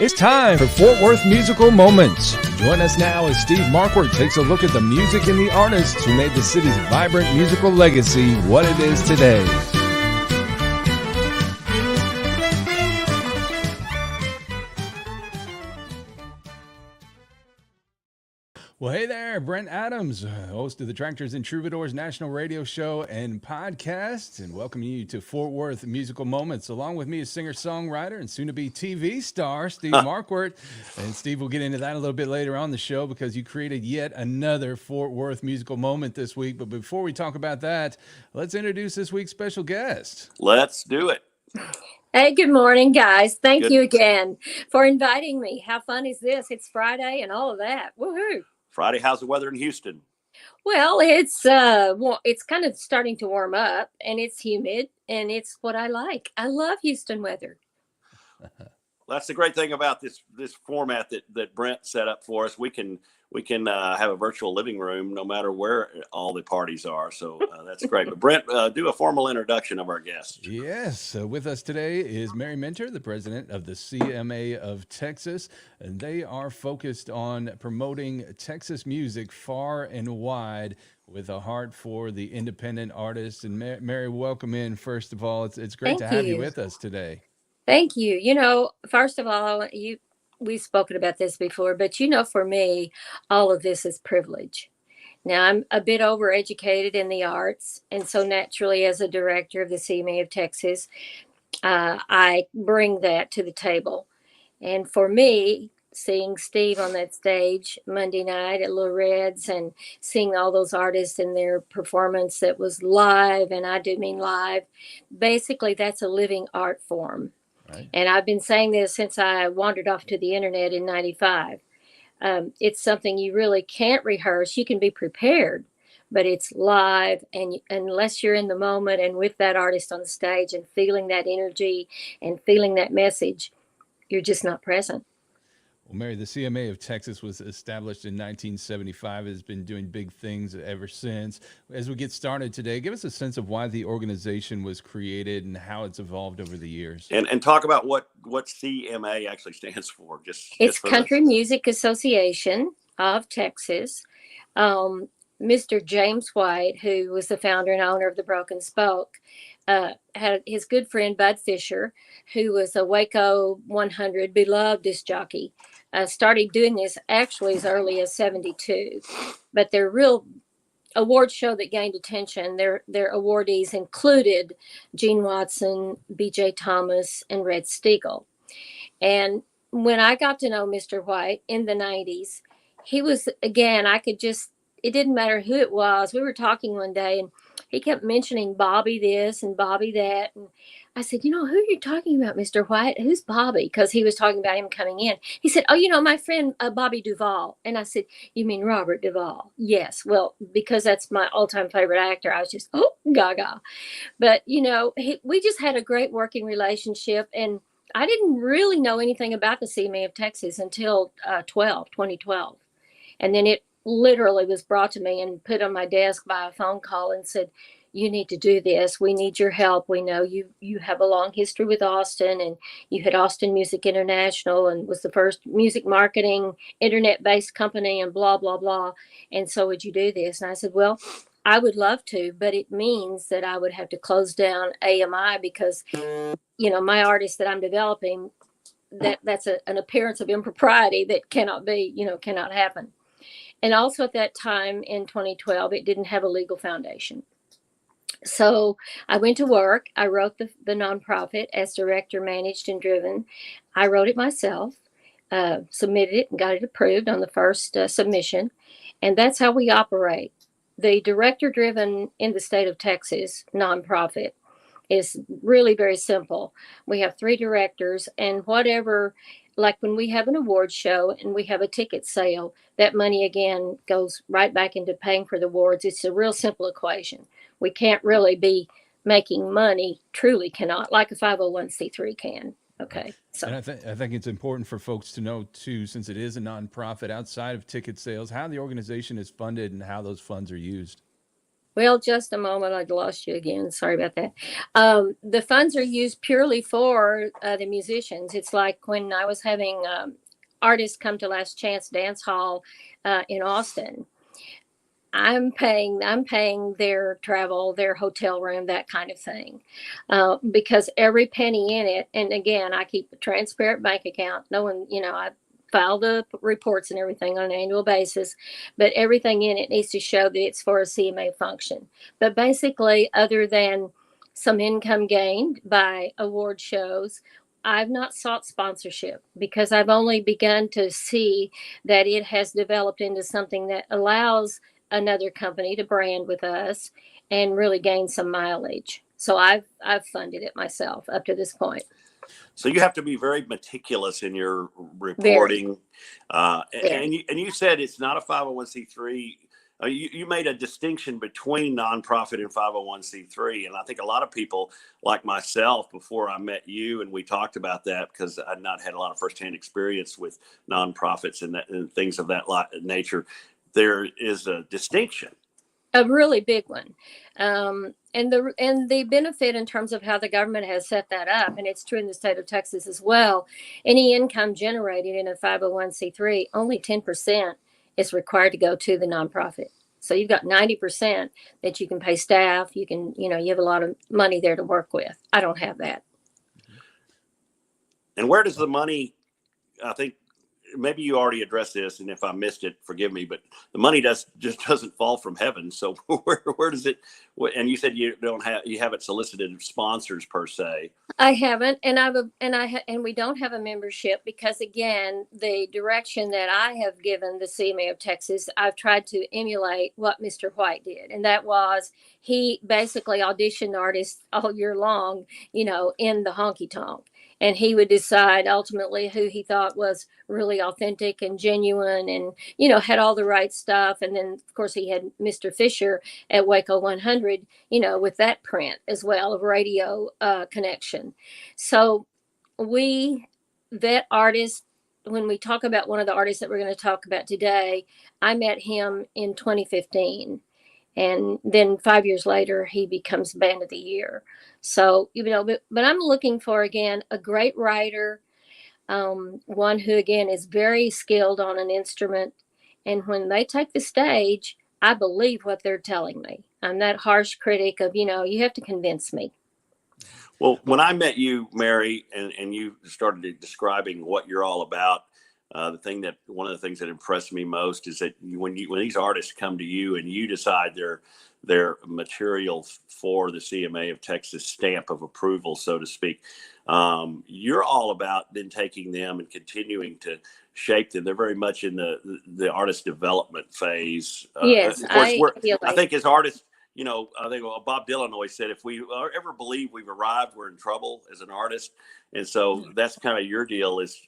It's time for Fort Worth Musical Moments. Join us now as Steve Markwardt takes a look at the music and the artists who made the city's vibrant musical legacy what it is today. Well, hey there, Brent Adams, host of the Tractors and Troubadours National Radio Show and Podcast, and welcoming you to Fort Worth Musical Moments. Along with me is singer-songwriter and soon-to-be TV star Steve Markwardt. And Steve will get into that a little bit later on the show because you created yet another Fort Worth musical moment this week. But before we talk about that, let's introduce this week's special guest. Let's do it. Hey, good morning, guys. Thank you again for inviting me. How fun is this? It's Friday and all of that. Woohoo! Friday, how's the weather in Houston? Well, it's kind of starting to warm up, and it's humid, and it's what I like. I love Houston weather. That's the great thing about this format that Brent set up for us. We can have a virtual living room no matter where all the parties are. So that's great. But Brent, do a formal introduction of our guest. Yes. With us today is Mary Minter, the president of the CMA of Texas. And they are focused on promoting Texas music far and wide with a heart for the independent artists. And Mary, welcome in. First of all, it's great to have you with us today. Thank you. You know, first of all, we've spoken about this before, but for me, all of this is privilege. Now, I'm a bit overeducated in the arts, and so naturally, as a director of the CMA of Texas, I bring that to the table. And for me, seeing Steve on that stage Monday night at Little Red's and seeing all those artists in their performance that was live, and I do mean live, basically that's a living art form. Right. And I've been saying this since I wandered off to the internet in 95. It's something you really can't rehearse. You can be prepared, but it's live. And unless you're in the moment and with that artist on the stage and feeling that energy and feeling that message, you're just not present. Well, Mary, the CMA of Texas was established in 1975. It has been doing big things ever since. As we get started today, give us a sense of why the organization was created and how it's evolved over the years. And talk about what CMA actually stands for. It's Country Music Association of Texas. Mr. James White, who was the founder and owner of the Broken Spoke, had his good friend Bud Fisher, who was a Waco 100 beloved disc jockey, started doing this actually as early as 72. But their real award show that gained attention, their awardees included Gene Watson, B.J. Thomas, and Red Steagall. And when I got to know Mr. White in the 90s, he was, again, it didn't matter who it was. We were talking one day and he kept mentioning Bobby this and Bobby that. And I said, who are you talking about, Mr. White? Who's Bobby? Because he was talking about him coming in. He said, my friend, Bobby Duvall. And I said, you mean Robert Duvall? Yes. Well, because that's my all-time favorite actor, I was just, oh, gaga. But, we just had a great working relationship. And I didn't really know anything about the CMA of Texas until 2012. And then it literally was brought to me and put on my desk by a phone call and said, you need to do this. We need your help. We know you have a long history with Austin, and you had Austin Music International and was the first music marketing internet-based company and blah, blah, blah. And so would you do this? And I said, well, I would love to, but it means that I would have to close down AMI because, my artist that I'm developing, that's an appearance of impropriety that cannot happen. And also at that time in 2012, it didn't have a legal foundation. So I went to work. I wrote the nonprofit as director, managed and driven. I wrote it myself, submitted it and got it approved on the first submission. And that's how we operate. The director driven in the state of Texas nonprofit is really very simple. We have 3 directors, and whatever, like when we have an award show and we have a ticket sale, that money again goes right back into paying for the awards. It's a real simple equation. We can't really be making money, truly cannot, like a 501c3 can. Okay. So. And I think it's important for folks to know too, since it is a nonprofit outside of ticket sales, how the organization is funded and how those funds are used. Well, just a moment. I lost you again. Sorry about that. The funds are used purely for the musicians. It's like when I was having artists come to Last Chance Dance Hall in Austin. I'm paying their travel, their hotel room, that kind of thing, because every penny in it. And again, I keep a transparent bank account. No one, I file the reports and everything on an annual basis, but everything in it needs to show that it's for a CMA function. But basically, other than some income gained by award shows, I've not sought sponsorship because I've only begun to see that it has developed into something that allows another company to brand with us and really gain some mileage. So I've funded it myself up to this point. So you have to be very meticulous in your Very. reporting. Very. And you said it's not a 501c3. You made a distinction between nonprofit and 501c3. And I think a lot of people like myself, before I met you and we talked about that, because I'd not had a lot of firsthand experience with nonprofits and things of that nature, there is a distinction. A really big one. And the benefit in terms of how the government has set that up, and it's true in the state of Texas as well, any income generated in a 501c3, only 10% is required to go to the nonprofit. So you've got 90% that you can pay staff. You can, you have a lot of money there to work with. I don't have that. And where does the money, I think, maybe you already addressed this, and if I missed it, forgive me, but the money just doesn't fall from heaven. So where does it? And you said you haven't solicited sponsors per se. I haven't, and we don't have a membership because, again, the direction that I have given the CMA of Texas, I've tried to emulate what Mr. White did, and that was he basically auditioned artists all year long, in the honky tonk. And he would decide ultimately who he thought was really authentic and genuine and, had all the right stuff. And then, of course, he had Mr. Fisher at Waco 100, with that print as well of radio connection. So we vet artists. When we talk about one of the artists that we're going to talk about today, I met him in 2015. And then 5 years later, he becomes Band of the Year. So, but I'm looking for, again, a great writer, one who, again, is very skilled on an instrument. And when they take the stage, I believe what they're telling me. I'm that harsh critic of, you have to convince me. Well, when I met you, Mary, and you started describing what you're all about, one of the things that impressed me most is that when these artists come to you and you decide their material for the CMA of Texas stamp of approval, so to speak, you're all about then taking them and continuing to shape them. They're very much in the artist development phase. Yes, of course, I think as artists, I think Bob Dylan always said, if we ever believe we've arrived, we're in trouble as an artist. And so that's kind of your deal is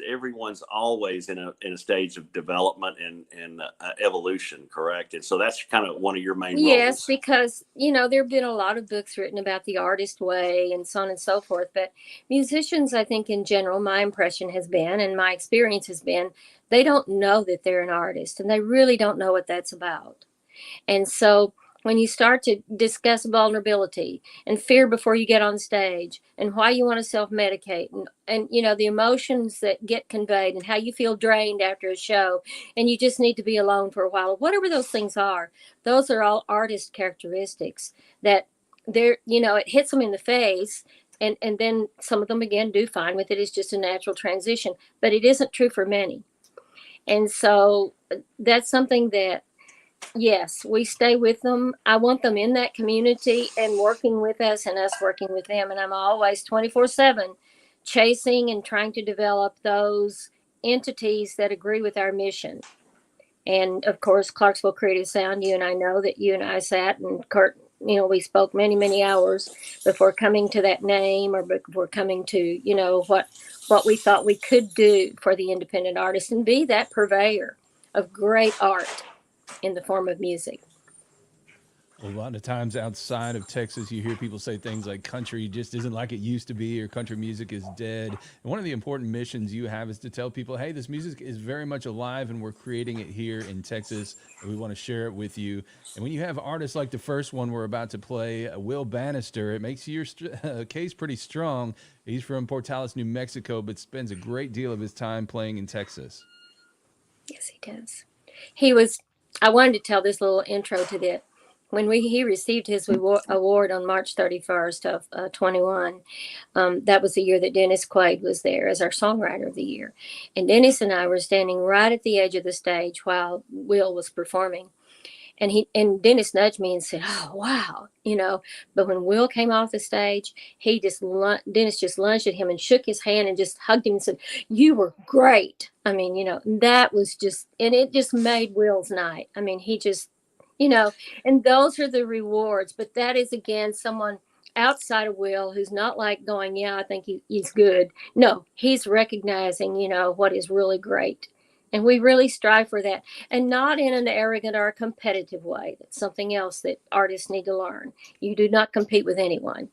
everyone's always in a stage of development and evolution, correct? And so that's kind of one of your main roles. Yes, because, there have been a lot of books written about the artist way and so on and so forth. But musicians, I think in general, my impression has been and my experience has been, they don't know that they're an artist and they really don't know what that's about. And so when you start to discuss vulnerability and fear before you get on stage and why you want to self-medicate and the emotions that get conveyed and how you feel drained after a show and you just need to be alone for a while, whatever those things are, those are all artist characteristics that it hits them in the face. And then some of them, again, do fine with it. It's just a natural transition, but it isn't true for many. And so that's something that, yes, we stay with them. I want them in that community and working with us and us working with them. And I'm always 24/7 chasing and trying to develop those entities that agree with our mission. And of course, Clarksville Creative Sound, you and I know that you and I sat and Kurt, we spoke many, many hours before coming to that name or before coming to, what we thought we could do for the independent artist and be that purveyor of great art in the form of music. A lot of times outside of Texas, you hear people say things like country just isn't like it used to be, or country music is dead. And one of the important missions you have is to tell people, hey, this music is very much alive and we're creating it here in Texas and we want to share it with you. And when you have artists like the first one we're about to play, Will Bannister, it makes your case pretty strong. He's from Portales, New Mexico, but spends a great deal of his time playing in Texas. Yes, he does. He was, I wanted to tell this little intro to that. When he received his award on March 31st of 21, that was the year that Dennis Quaid was there as our songwriter of the year. And Dennis and I were standing right at the edge of the stage while Will was performing. And Dennis nudged me and said, "Oh, wow," But when Will came off the stage, Dennis just lunged at him and shook his hand and just hugged him and said, "You were great." I mean, that was just, and it just made Will's night. I mean, he just, and those are the rewards. But that is, again, someone outside of Will who's not like going, "Yeah, I think he's good." No, he's recognizing, what is really great. And we really strive for that, and not in an arrogant or a competitive way. That's something else that artists need to learn. You do not compete with anyone.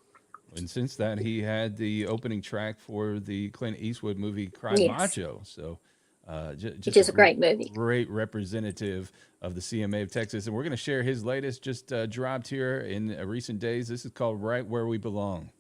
And since that, he had the opening track for the Clint Eastwood movie Cry Yes. Macho. So Which is a great movie. Great representative of the CMA of Texas. And we're going to share his latest, just dropped here in recent days. This is called Right Where We Belong.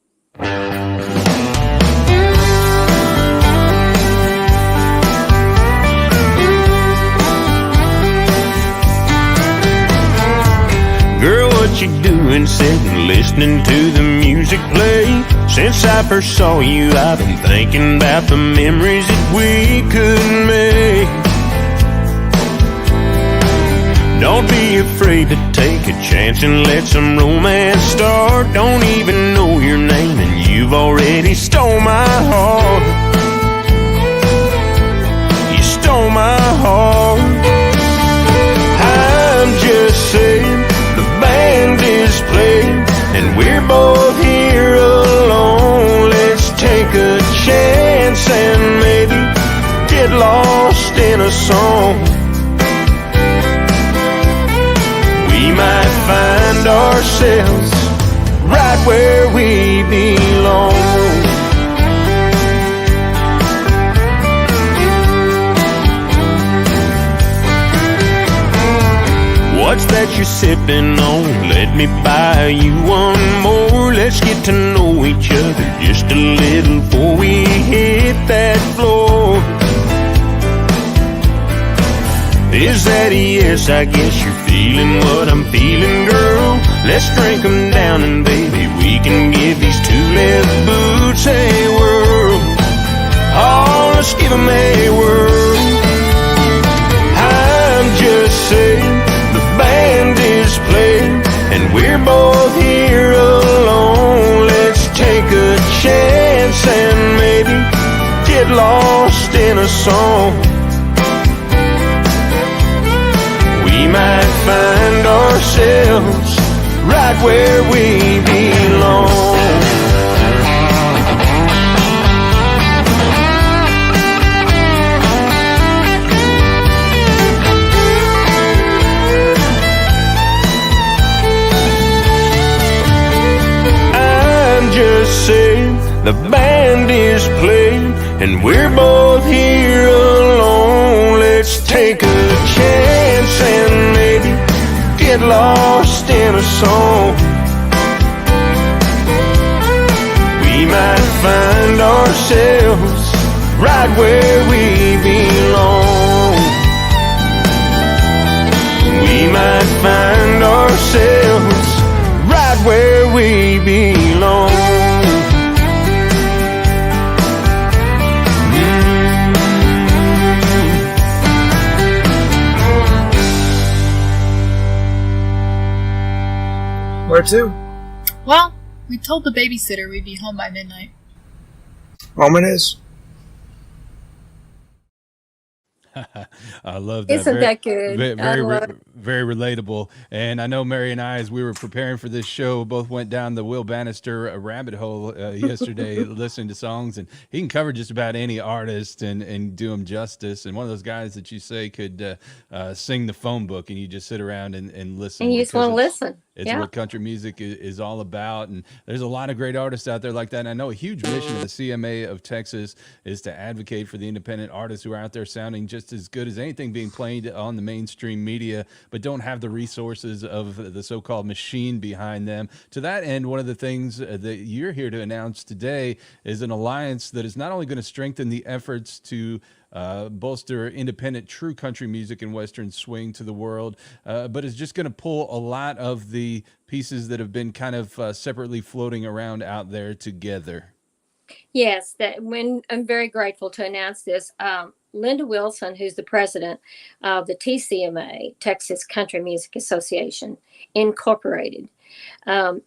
Girl, what you doing sitting listening to the music play? Since I first saw you, I've been thinking about the memories that we could make. Don't be afraid to take a chance and let some romance start. Don't even know your name and you've already stole my heart. You stole my heart. I'm just saying, the band is playing and we're both here alone. Let's take a chance and maybe get lost in a song. We might find ourselves right where we belong. What's that you're sipping on? Let me buy you one more. Let's get to know each other just a little before we hit that floor. Is that a yes? I guess you're feeling what I'm feeling, girl. Let's drink 'em down and baby, we can give these two left boots a whirl. Oh, let's give 'em a whirl. I'm just saying, the band is playing and we're both here alone. Let's take a chance and maybe get lost in a song. We might find ourselves right where we belong. Just saying, the band is playing and we're both here alone. Let's take a chance and maybe get lost in a song. We might find ourselves right where we belong. We might find ourselves right where we belong. Where to? Well, we told the babysitter we'd be home by midnight. Home it is. I love that. Isn't that good? Very, very relatable. And I know Mary and I, as we were preparing for this show, both went down the Will Bannister rabbit hole yesterday, listening to songs, and he can cover just about any artist and do them justice. And one of those guys that you say could sing the phone book, and you just sit around and listen. And you just want to listen. It's Yeah. what country music is all about. And there's a lot of great artists out there like that. And I know a huge mission of the CMA of Texas is to advocate for the independent artists who are out there sounding just as good as anything being played on the mainstream media, but don't have the resources of the so-called machine behind them. To that end, one of the things that you're here to announce today is an alliance that is not only going to strengthen the efforts to bolster independent true country music and Western swing to the world, but is just going to pull a lot of the pieces that have been kind of separately floating around out there together. Yes, I'm very grateful to announce this. Linda Wilson, who's the president of the TCMA, Texas Country Music Association Incorporated,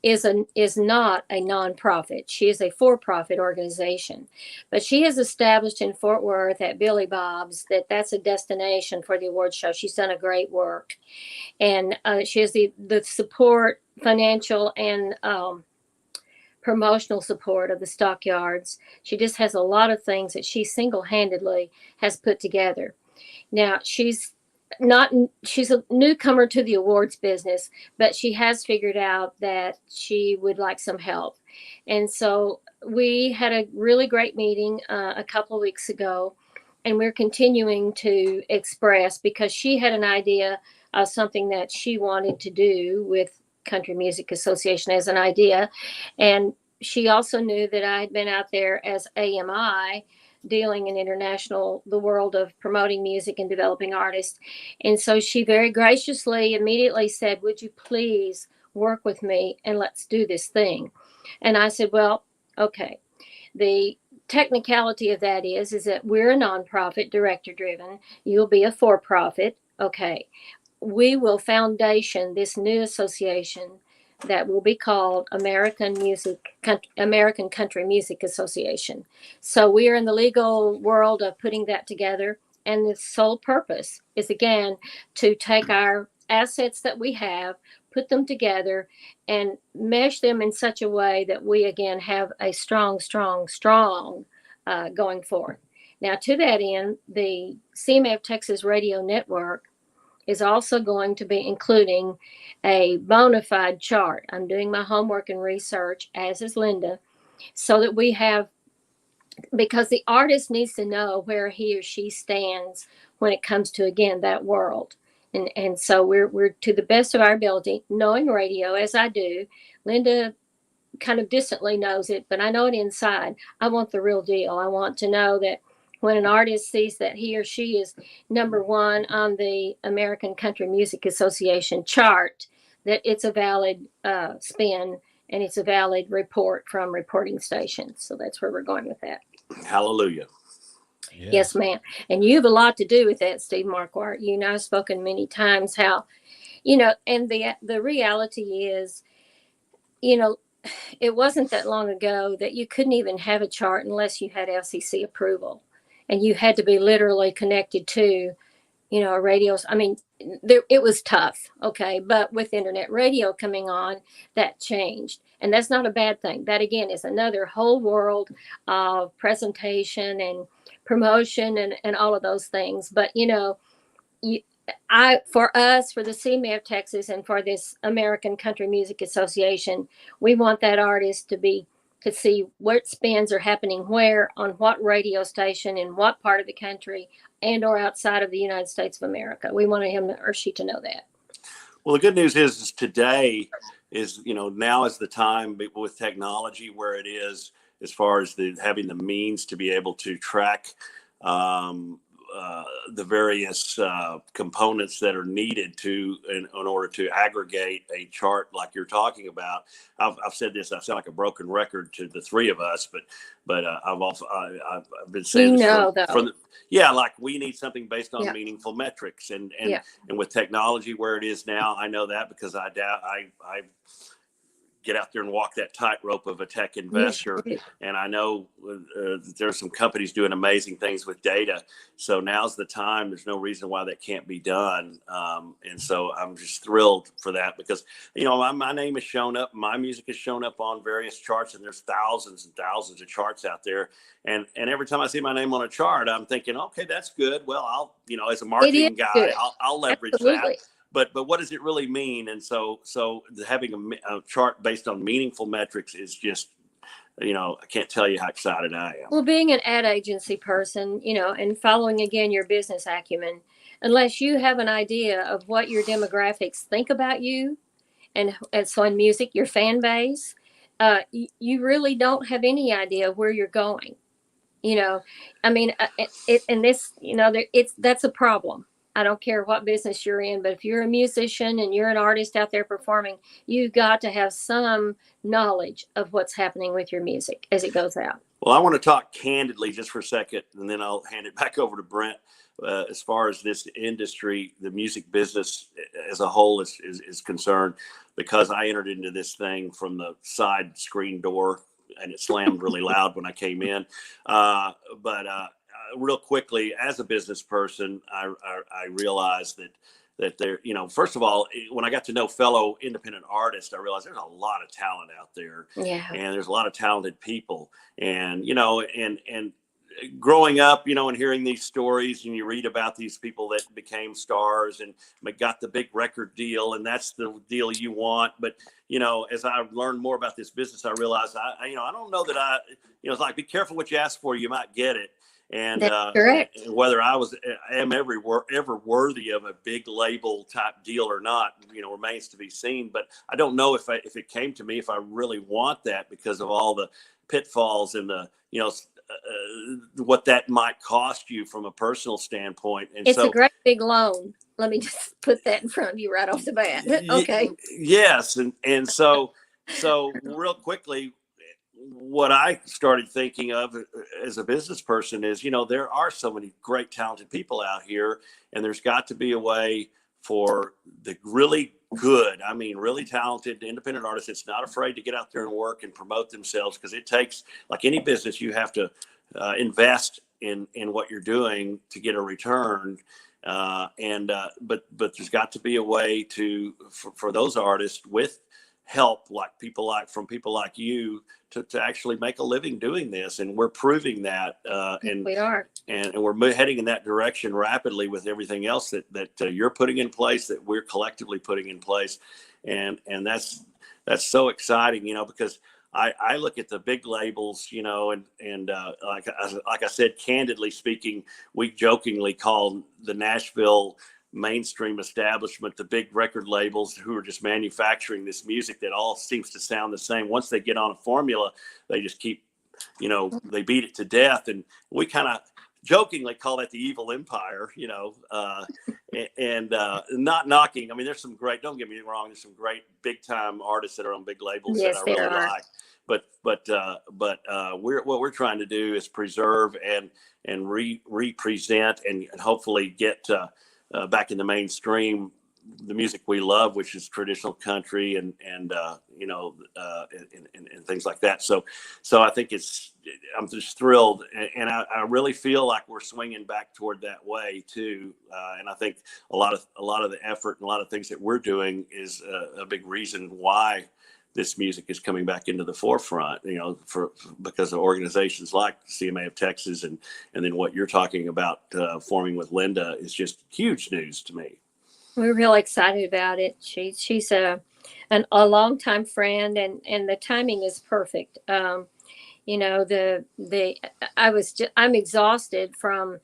is not a nonprofit. She is a for-profit organization, but she has established in Fort Worth at Billy Bob's that's a destination for the award show. She's done a great work, and she has the support, financial and promotional support of the stockyards. She just has a lot of things that she single-handedly has put together. Now, she's a newcomer to the awards business, but she has figured out that she would like some help. And so we had a really great meeting a couple of weeks ago, and we're continuing to express, because she had an idea of something that she wanted to do with Country Music Association as an idea. And she also knew that I had been out there as AMI dealing in the world of promoting music and developing artists. And so she very graciously immediately said, would you please work with me and let's do this thing? And I said, well, okay. The technicality of that is that we're a nonprofit, director driven. You'll be a for-profit. Okay. We will foundation this new association that will be called American Country Music Association. So we are in the legal world of putting that together. And the sole purpose is, again, to take our assets that we have, put them together, and mesh them in such a way that we, again, have a strong going forward. Now, to that end, the CMA of Texas Radio Network is also going to be including a bona fide chart. I'm doing my homework and research, as is Linda, so that we have, because the artist needs to know where he or she stands when it comes to, again, that world. And so we're to the best of our ability, knowing radio as I do. Linda kind of distantly knows it, but I know it inside. I want the real deal. I want to know that when an artist sees that he or she is number one on the American Country Music Association chart, that it's a valid spin and it's a valid report from reporting stations. So that's where we're going with that. Hallelujah. Yeah. Yes, ma'am. And you have a lot to do with that, Steve Markwardt. You know, I've spoken many times how, and the reality is, it wasn't that long ago that you couldn't even have a chart unless you had FCC approval. And you had to be literally connected to, a radio. I mean, it was tough, okay? But with internet radio coming on, that changed. And that's not a bad thing. That, again, is another whole world of presentation and promotion and all of those things. But, for us, for the CMA of Texas and for this American Country Music Association, we want that artist to see what spins are happening where, on what radio station, in what part of the country, and or outside of the United States of America. We want him or she to know that. Well, the good news is today is, now is the time with technology where it is, as far as having the means to be able to track the various components that are needed in order to aggregate a chart like you're talking about. I've said this. I sound like a broken record to the three of us, but I've been saying like we need something based on meaningful metrics, and with technology where it is now, I know that because I get out there and walk that tightrope of a tech investor. Yes, And I know there's some companies doing amazing things with data. So now's the time. There's no reason why that can't be done. And so I'm just thrilled for that because, my name has shown up, my music has shown up on various charts, and there's thousands and thousands of charts out there. And every time I see my name on a chart, I'm thinking, okay, that's good. Well, I'll, as a marketing guy, I'll leverage absolutely. that. But what does it really mean? And so having a chart based on meaningful metrics is just, I can't tell you how excited I am. Well, being an ad agency person, and following again your business acumen, unless you have an idea of what your demographics think about you, and so in music, your fan base, you really don't have any idea where you're going. That's a problem. I don't care what business you're in, but if you're a musician and you're an artist out there performing, you've got to have some knowledge of what's happening with your music as it goes out. Well, I want to talk candidly just for a second, and then I'll hand it back over to Brent. As far as this industry, the music business as a whole is concerned, because I entered into this thing from the side screen door, and it slammed really loud when I came in. But real quickly, as a business person, I realized that there, first of all, when I got to know fellow independent artists, I realized there's a lot of talent out there, and there's a lot of talented people, and growing up, and hearing these stories, and you read about these people that became stars and got the big record deal, and that's the deal you want. But, as I learned more about this business, I realized I don't know that it's like, be careful what you ask for, you might get it. And correct. Whether I am ever worthy of a big label type deal or not, remains to be seen. But I don't know if it came to me, if I really want that, because of all the pitfalls and the, what that might cost you from a personal standpoint. And it's a great big loan. Let me just put that in front of you right off the bat. Okay. Yes. And so real quickly, what I started thinking of as a business person is, there are so many great, talented people out here, and there's got to be a way for the really good, really talented independent artists that's not afraid to get out there and work and promote themselves, because it takes, like any business, you have to invest in what you're doing to get a return. But there's got to be a way for those artists, with help from people like you, to actually make a living doing this. And we're proving that, and we are, and we're heading in that direction rapidly with everything else that you're putting in place, that we're collectively putting in place. And that's so exciting, because I look at the big labels, and like I said, candidly speaking, we jokingly call the Nashville mainstream establishment the big record labels, who are just manufacturing this music that all seems to sound the same. Once they get on a formula, they just keep, they beat it to death. And we kind of jokingly call that the evil empire, and not knocking. There's some great, don't get me wrong, there's some great big time artists that are on big labels that I really like. But what we're trying to do is preserve and represent and hopefully get back in the mainstream the music we love, which is traditional country and things like that. So I think I'm just thrilled, and I really feel like we're swinging back toward that way too. And I think a lot of the effort and a lot of things that we're doing is a big reason why this music is coming back into the forefront, because of organizations like CMA of Texas, and then what you're talking about forming with Linda is just huge news to me. We're real excited about it. She's a longtime friend, and the timing is perfect. I'm exhausted from,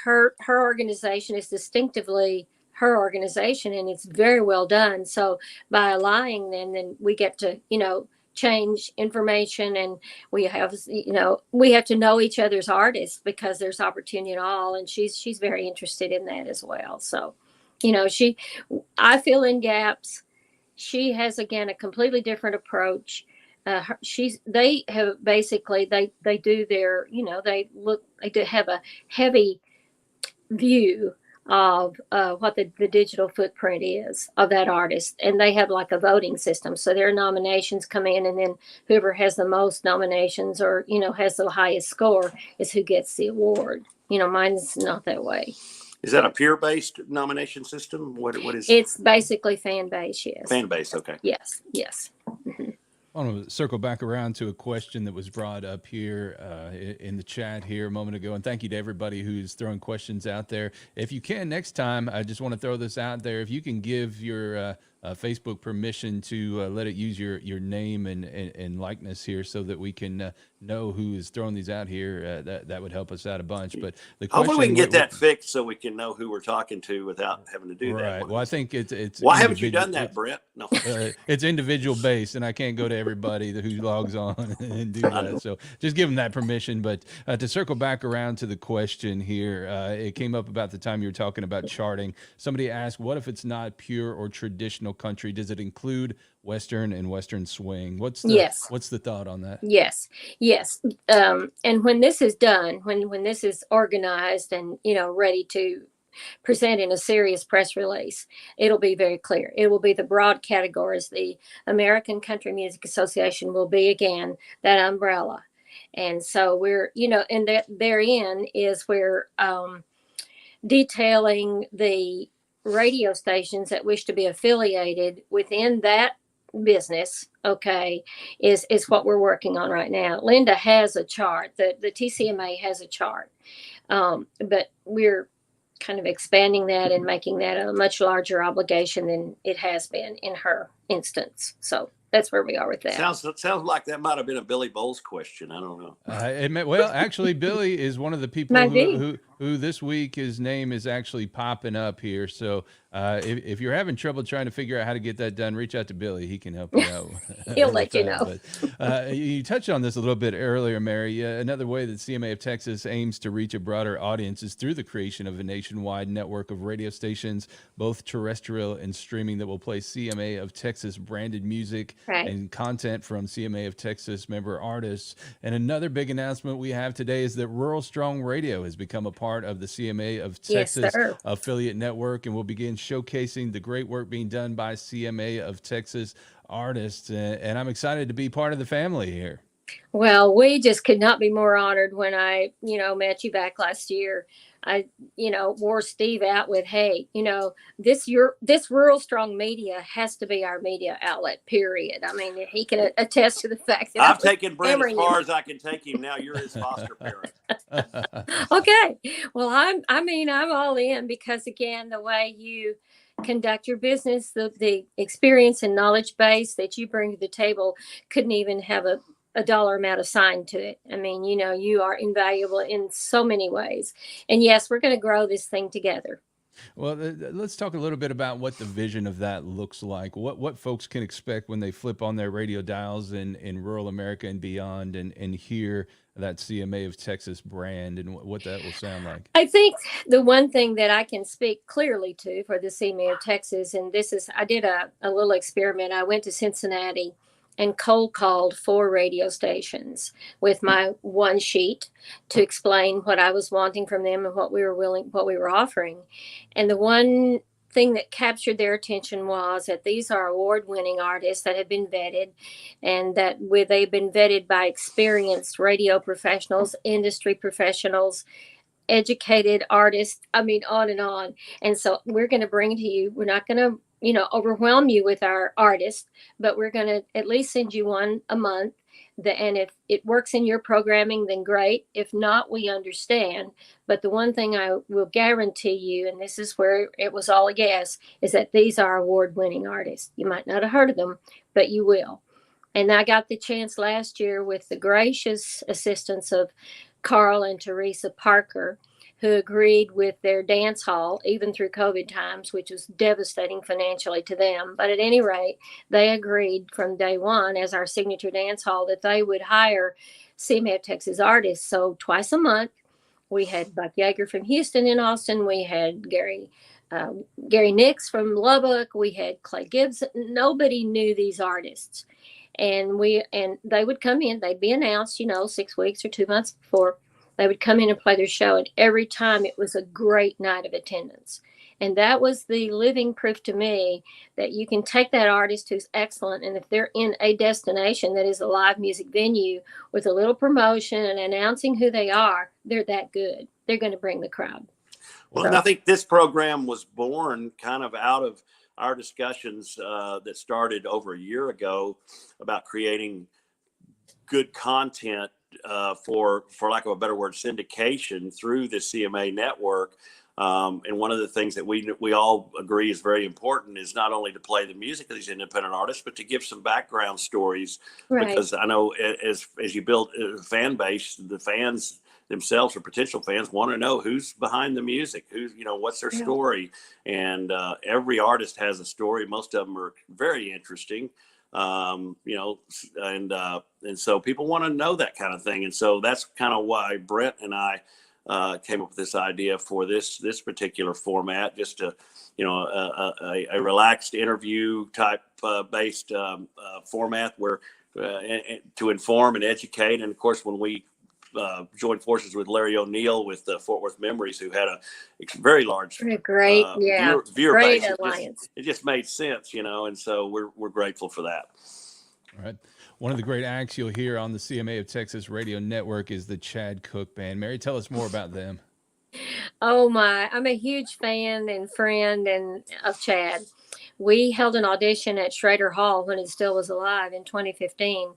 her organization is distinctively her organization, and it's very well done. So by aligning them, then we get to, change information, and we have to know each other's artists, because there's opportunity in all. And she's very interested in that as well. So, I fill in gaps. She has, again, a completely different approach. They have basically, they do their, they have a heavy view of what the digital footprint is of that artist. And they have like a voting system. So their nominations come in, and then whoever has the most nominations or, has the highest score is who gets the award. Mine's not that way. Is that a peer-based nomination system? What is? It's basically fan base, yes. Fan base, okay. Yes. Mm-hmm. I want to circle back around to a question that was brought up here in the chat here a moment ago. And thank you to everybody who's throwing questions out there. If you can, next time, I just want to throw this out there. If you can give your Facebook permission to let it use your name and likeness here so that we can know who is throwing these out here, that would help us out a bunch. But the question, hopefully we can get that fixed so we can know who we're talking to without having to do that. Right. Well, I think it's why haven't you done that, Brent? No. It's individual based, and I can't go to everybody who logs on and do that. So just give them that permission. But to circle back around to the question here, it came up about the time you were talking about charting. Somebody asked, what if it's not pure or traditional country? Does it include Western and Western swing? What's the thought on that? Yes. And when this is done, when this is organized and, ready to present in a serious press release, it'll be very clear. It will be the broad categories. The American Country Music Association will be, again, that umbrella. And so we're, and that therein is where detailing the radio stations that wish to be affiliated within that business, okay, is what we're working on right now. Linda has a chart. The TCMA has a chart, but we're kind of expanding that and making that a much larger obligation than it has been in her instance. So that's where we are with that. Sounds like that might have been a Billy Bowles question. I don't know. Well, actually, Billy is one of the people who this week his name is actually popping up here. So if you're having trouble trying to figure out how to get that done, reach out to Billy. He can help you out. He'll let you know. But, you touched on this a little bit earlier, Mary. Another way that CMA of Texas aims to reach a broader audience is through the creation of a nationwide network of radio stations, both terrestrial and streaming, that will play CMA of Texas branded music and content from CMA of Texas member artists. And another big announcement we have today is that Rural Strong Radio has become a part of the CMA of Texas affiliate network, and will begin showcasing the great work being done by CMA of Texas artists. And I'm excited to be part of the family here. Well, we just could not be more honored. When I, met you back last year, I, wore Steve out with, hey, this Rural Strong Media has to be our media outlet, period. I mean, he can attest to the fact that I've taken Brent as far as I can take him. Now you're his foster parent. Okay. Well, I'm all in, because again, the way you conduct your business, the experience and knowledge base that you bring to the table couldn't even have a dollar amount assigned to it. I mean, you are invaluable in so many ways. And yes, we're going to grow this thing together. Well, let's talk a little bit about what the vision of that looks like. What folks can expect when they flip on their radio dials in rural America and beyond and hear that CMA of Texas brand, and what that will sound like. I think the one thing that I can speak clearly to for the CMA of Texas, and this is, I did a little experiment. I went to Cincinnati and cold called 4 radio stations with my one sheet to explain what I was wanting from them and what we were offering. And the one thing that captured their attention was that these are award-winning artists that have been vetted, and that they've been vetted by experienced radio professionals, industry professionals, educated artists. I mean, on and on. And so we're going to bring to you, we're not going to overwhelm you with our artists, but we're going to at least send you one a month. And if it works in your programming, then great. If not, we understand. But the one thing I will guarantee you, and this is where it was all a guess, is that these are award-winning artists. You might not have heard of them, but you will. And I got the chance last year with the gracious assistance of Carl and Teresa Parker, who agreed with their dance hall, even through COVID times, which was devastating financially to them. But at any rate, they agreed from day one as our signature dance hall that they would hire CMA of Texas artists. So twice a month, we had Buck Yeager from Houston in Austin. We had Gary Nix from Lubbock. We had Clay Gibbs. Nobody knew these artists. And they would come in, they'd be announced, 6 weeks or 2 months before. They would come in and play their show, and every time it was a great night of attendance. And that was the living proof to me that you can take that artist who's excellent, and if they're in a destination that is a live music venue with a little promotion and announcing who they are, they're that good. They're going to bring the crowd. Well, and I think this program was born kind of out of our discussions that started over a year ago about creating good content for lack of a better word, syndication through the CMA network. And one of the things that we all agree is very important is not only to play the music of these independent artists, but to give some background stories. Right. Because I know as you build a fan base, the fans themselves or potential fans want to know who's behind the music, what's their story. And every artist has a story. Most of them are very interesting. And so people want to know that kind of thing. And so that's kind of why Brent and I came up with this idea for this particular format, just to, a relaxed interview type based format where to inform and educate. And of course, when we joined forces with Larry O'Neill with Fort Worth Memories, who had a very large great viewer great base. alliance. It just made sense, and so we're grateful for that. All right. One of the great acts you'll hear on the CMA of Texas Radio Network is the Chad Cook Band. Mary, tell us more about them. Oh my, I'm a huge fan and friend of Chad. We held an audition at Schrader Hall when it still was alive in 2015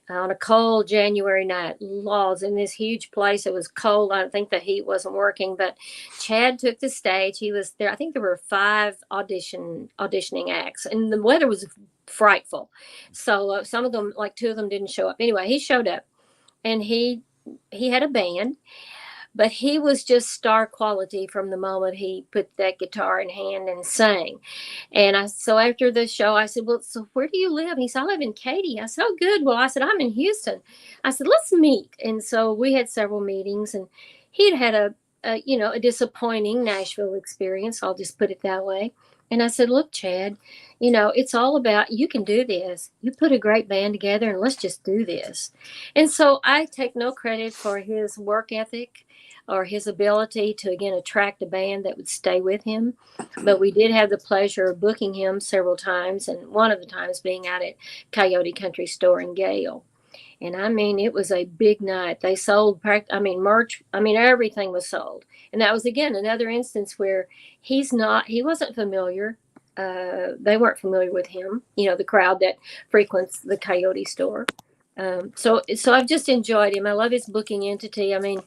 on a cold January night. Laws in this huge place. It was cold. I don't think the heat wasn't working, but Chad took the stage. He was there. I think there were 5 auditioning acts, and the weather was frightful. So some of them, like 2 of them, didn't show up. Anyway, he showed up, and he had a band, but he was just star quality from the moment he put that guitar in hand and sang. And so after the show, I said, well, so where do you live? He said, I live in Katy. I said, oh, good. Well, I said, I'm in Houston. I said, let's meet. And so we had several meetings, and he'd had a disappointing Nashville experience. I'll just put it that way. And I said, look, Chad, it's all about, you can do this. You put a great band together, and let's just do this. And so I take no credit for his work ethic or his ability to, again, attract a band that would stay with him. But we did have the pleasure of booking him several times, and one of the times being out at Coyote Country Store in Gale. And I mean, it was a big night. They sold, merch. Everything was sold. And that was, again, another instance where he wasn't familiar. They weren't familiar with him, the crowd that frequents the Coyote store. So I've just enjoyed him. I love his booking entity. I mean,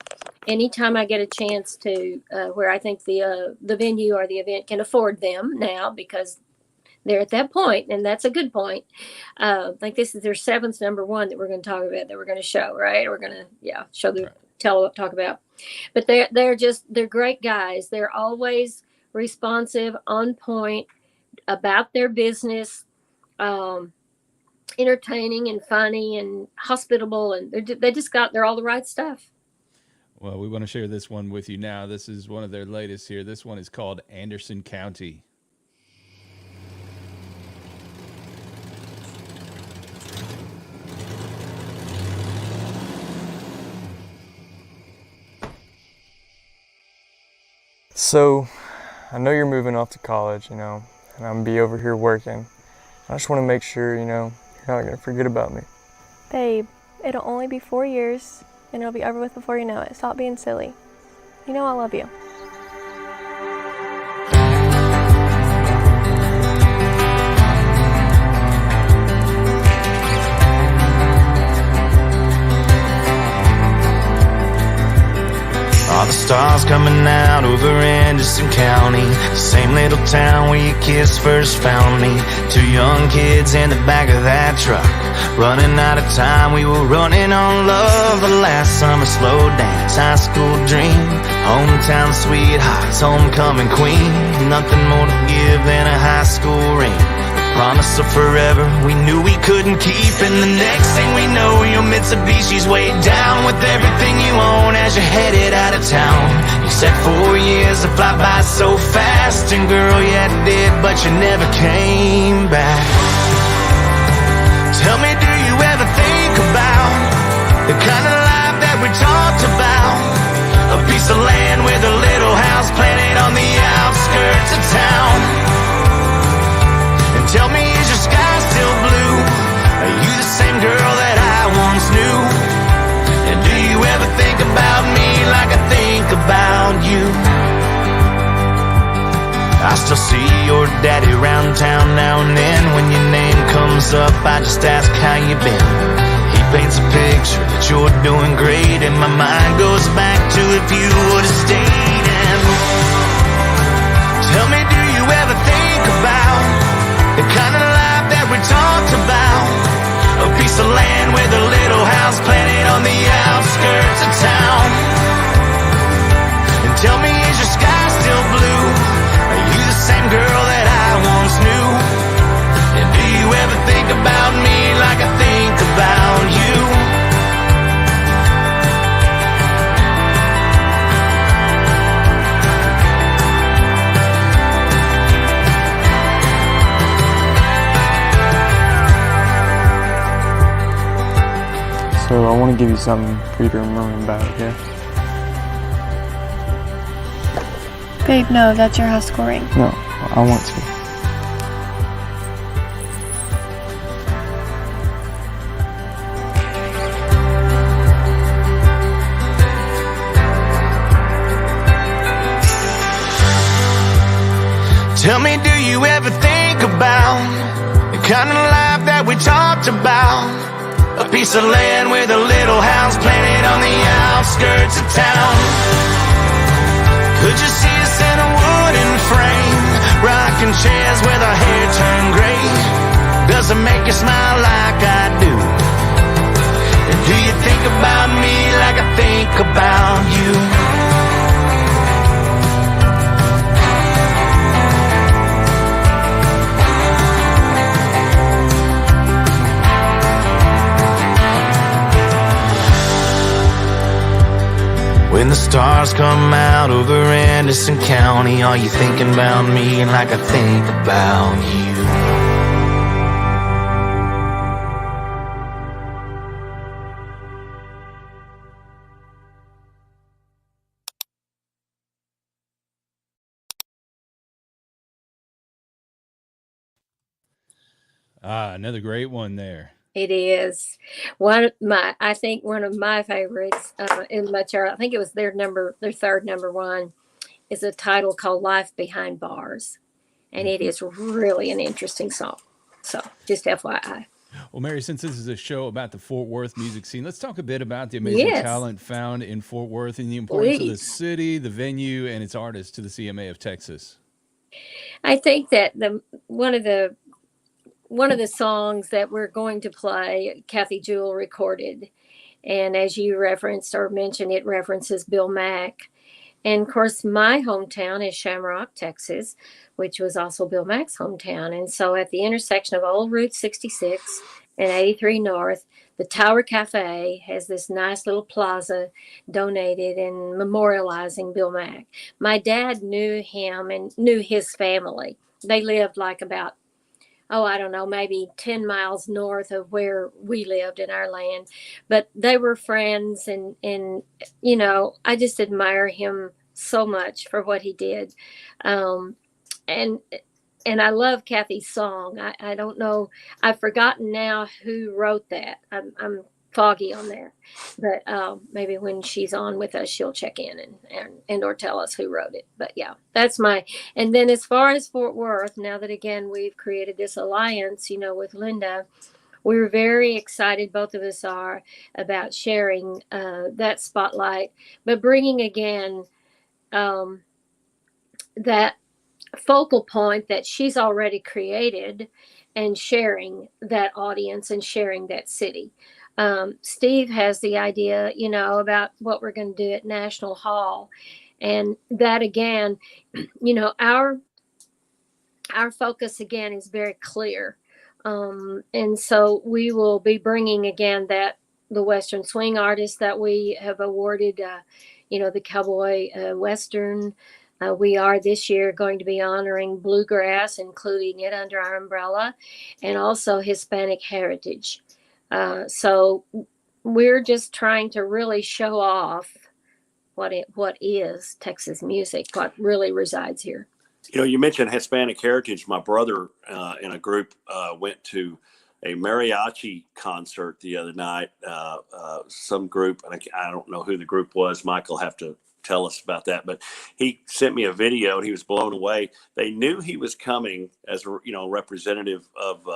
anytime I get a chance to, where I think the venue or the event can afford them now, because they're at that point, and that's a good point. Like this is their 7th number 1 that we're going to talk about, that we're going to show, right? We're going to talk about. But they're great guys. They're always responsive, on point, about their business, entertaining and funny and hospitable, and they're all the right stuff. Well, we want to share this one with you now. This is one of their latest here. This one is called Anderson County. So, I know you're moving off to college, and I'm going to be over here working. I just want to make sure, you're not going to forget about me. Babe, it'll only be 4 years, and it'll be over with before you know it. Stop being silly. You know I love you. All the stars coming out over Anderson County, the same little town where your kiss first found me. 2 young kids in the back of that truck, running out of time, we were running on love. The last summer slow dance, high school dream, hometown sweethearts, homecoming queen. Nothing more to give than a high school ring, promise of forever we knew we couldn't keep. And the next thing we know, your Mitsubishi's weighed down with everything you own as you're headed out of town. You said 4 years to fly by so fast, and girl, yeah, it did, but you never came back. Tell me, do you ever think about the kind of life that we talked about? A piece of land with a little house planted on the outskirts of town. And tell me, is your sky still blue? Are you the same girl that I once knew? And do you ever think about me like I think about you? I still see your daddy around town now and then. When your name comes up, I just ask how you been. He paints a picture that you're doing great, and my mind goes back to if you would have stayed. And tell me, do you ever think about the kind of life that we talked about? A piece of land with a little house planted on the outskirts of town. And tell me, is your sky still blue? Are you the same girl that I once knew? And do you ever think about me like I think about you? So I want to give you something for you to remember about, okay? Babe, no, that's your high school ring. No, I want to. Tell me, do you ever think about the kind of life that we talked about? A piece of land with a little house planted on the outskirts of town. Could you see us in a wooden frame, rocking chairs with our hair turned gray? Does it make you smile like I do? And do you think about me like I think about you? When the stars come out over Anderson County, are you thinking about me like I think about you? Another great one there. It is I think one of my favorites in my chart. I think it was their third number one, is a title called "Life Behind Bars," and it is really an interesting song. So, just FYI. Well, Mary, since this is a show about the Fort Worth music scene, let's talk a bit about the amazing talent found in Fort Worth and the importance of the city, the venue, and its artists to the CMA of Texas. I think that one of the songs that we're going to play, Kathy Jewell recorded, and as you referenced or mentioned, it references Bill Mack. And of course, my hometown is Shamrock, Texas, which was also Bill Mack's hometown. And so at the intersection of Old Route 66 and 83 North, the Tower Cafe has this nice little plaza donated and memorializing Bill Mack. My dad knew him and knew his family. They lived like about, I don't know, maybe 10 miles north of where we lived in our land. But they were friends, and you know, I just admire him so much for what he did. And I love Kathy's song. I don't know, I've forgotten now who wrote that. I'm foggy on that. But maybe when she's on with us, she'll check in and or tell us who wrote it. But yeah, that's and then as far as Fort Worth, now that again we've created this alliance, you know, with Linda, we're very excited, both of us are, about sharing that spotlight, but bringing again that focal point that she's already created and sharing that audience and sharing that city. Steve has the idea, you know, about what we're going to do at National Hall. And that again, you know, our focus again is very clear. And so we will be bringing again the Western swing artists that we have awarded, you know, the Cowboy Western. We are this year going to be honoring bluegrass, including it under our umbrella, and also Hispanic heritage. So we're just trying to really show off what is Texas music, what really resides here. You mentioned Hispanic heritage. My brother in a group went to a mariachi concert the other night. Some group, and I don't know who the group was. Michael have to tell us about that. But he sent me a video, and he was blown away. They knew he was coming as representative of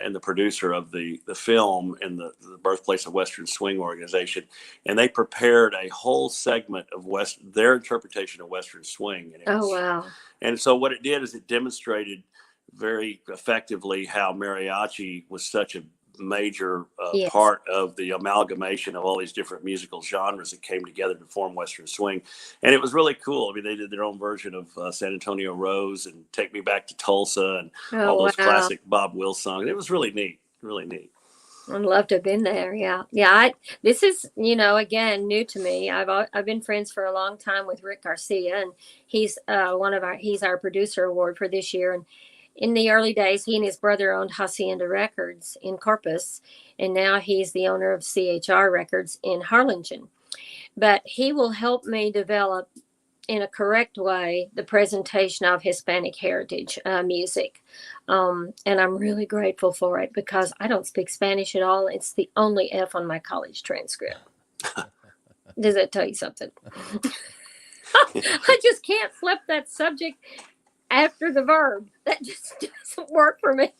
and the producer of the film and the birthplace of Western Swing organization, and they prepared a whole segment of their interpretation of Western Swing. And wow! And so what it did is it demonstrated very effectively how mariachi was such a major Yes. part of the amalgamation of all these different musical genres that came together to form Western Swing. And it was really cool. I mean, they did their own version of San Antonio Rose and Take Me Back to Tulsa and all those classic Bob Wills songs. It was really neat, really neat. I'd love to have been there. Yeah. This is, again, new to me. I've been friends for a long time with Rick Garcia, and he's he's our producer award for this year. And in the early days, he and his brother owned Hacienda Records in Corpus, and now he's the owner of CHR Records in Harlingen. But he will help me develop in a correct way the presentation of Hispanic heritage music. And I'm really grateful for it because I don't speak Spanish at all. It's the only F on my college transcript. Does that tell you something? I just can't flip that subject after the verb. That just doesn't work for me.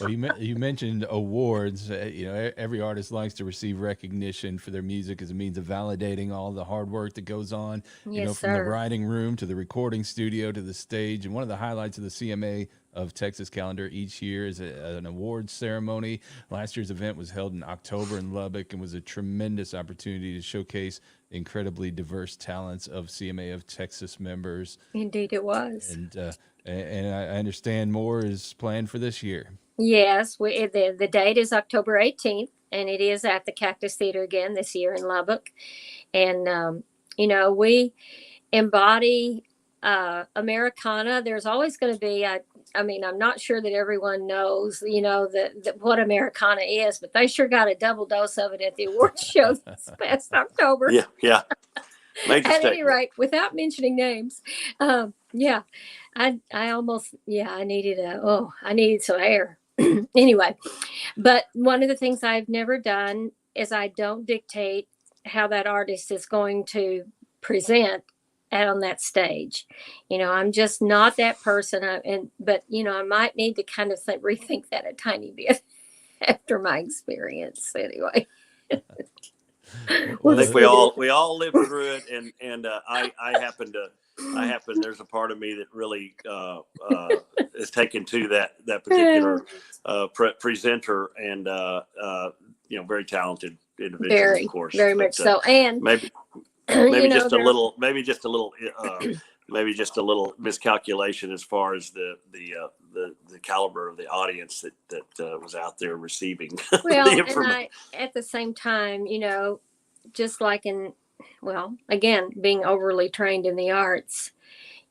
Well, you mentioned awards. Every artist likes to receive recognition for their music as a means of validating all the hard work that goes on. Yes, from the sir. writing room to the recording studio to the stage. And one of the highlights of the CMA of Texas calendar each year is an awards ceremony. Last year's event was held in October in Lubbock and was a tremendous opportunity to showcase incredibly diverse talents of CMA of Texas members. Indeed, it was. And I understand more is planned for this year. Yes, the date is October 18th, and it is at the Cactus Theater again this year in Lubbock. And, we embody Americana. There's always going to be, I'm not sure that everyone knows, what Americana is, but they sure got a double dose of it at the awards show this past October. Yeah. Major At statement. any rate, without mentioning names, I needed some air. Anyway, but one of the things I've never done is I don't dictate how that artist is going to present on that stage. I'm just not that person. But I might need to kind of rethink that a tiny bit after my experience. Anyway. I think we all lived through it, and I happen there's a part of me that really is taken to that particular presenter, and very talented individual, of course, very much so, and maybe just a little miscalculation as far as the caliber of the audience that was out there receiving well, the information. And at the same time, just like again, being overly trained in the arts,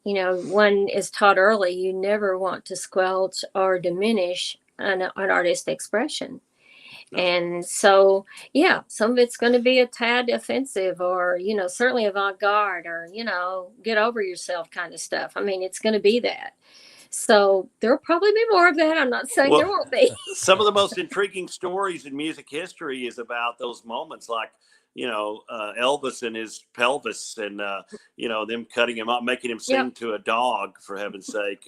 one is taught early, you never want to squelch or diminish an artist's expression. No. And so, some of it's going to be a tad offensive or, certainly avant-garde or, get over yourself kind of stuff. It's going to be that. So there'll probably be more of that. I'm not saying there won't be. Some of the most intriguing stories in music history is about those moments like, Elvis and his pelvis and, them cutting him up, making him sing to a dog, for heaven's sake.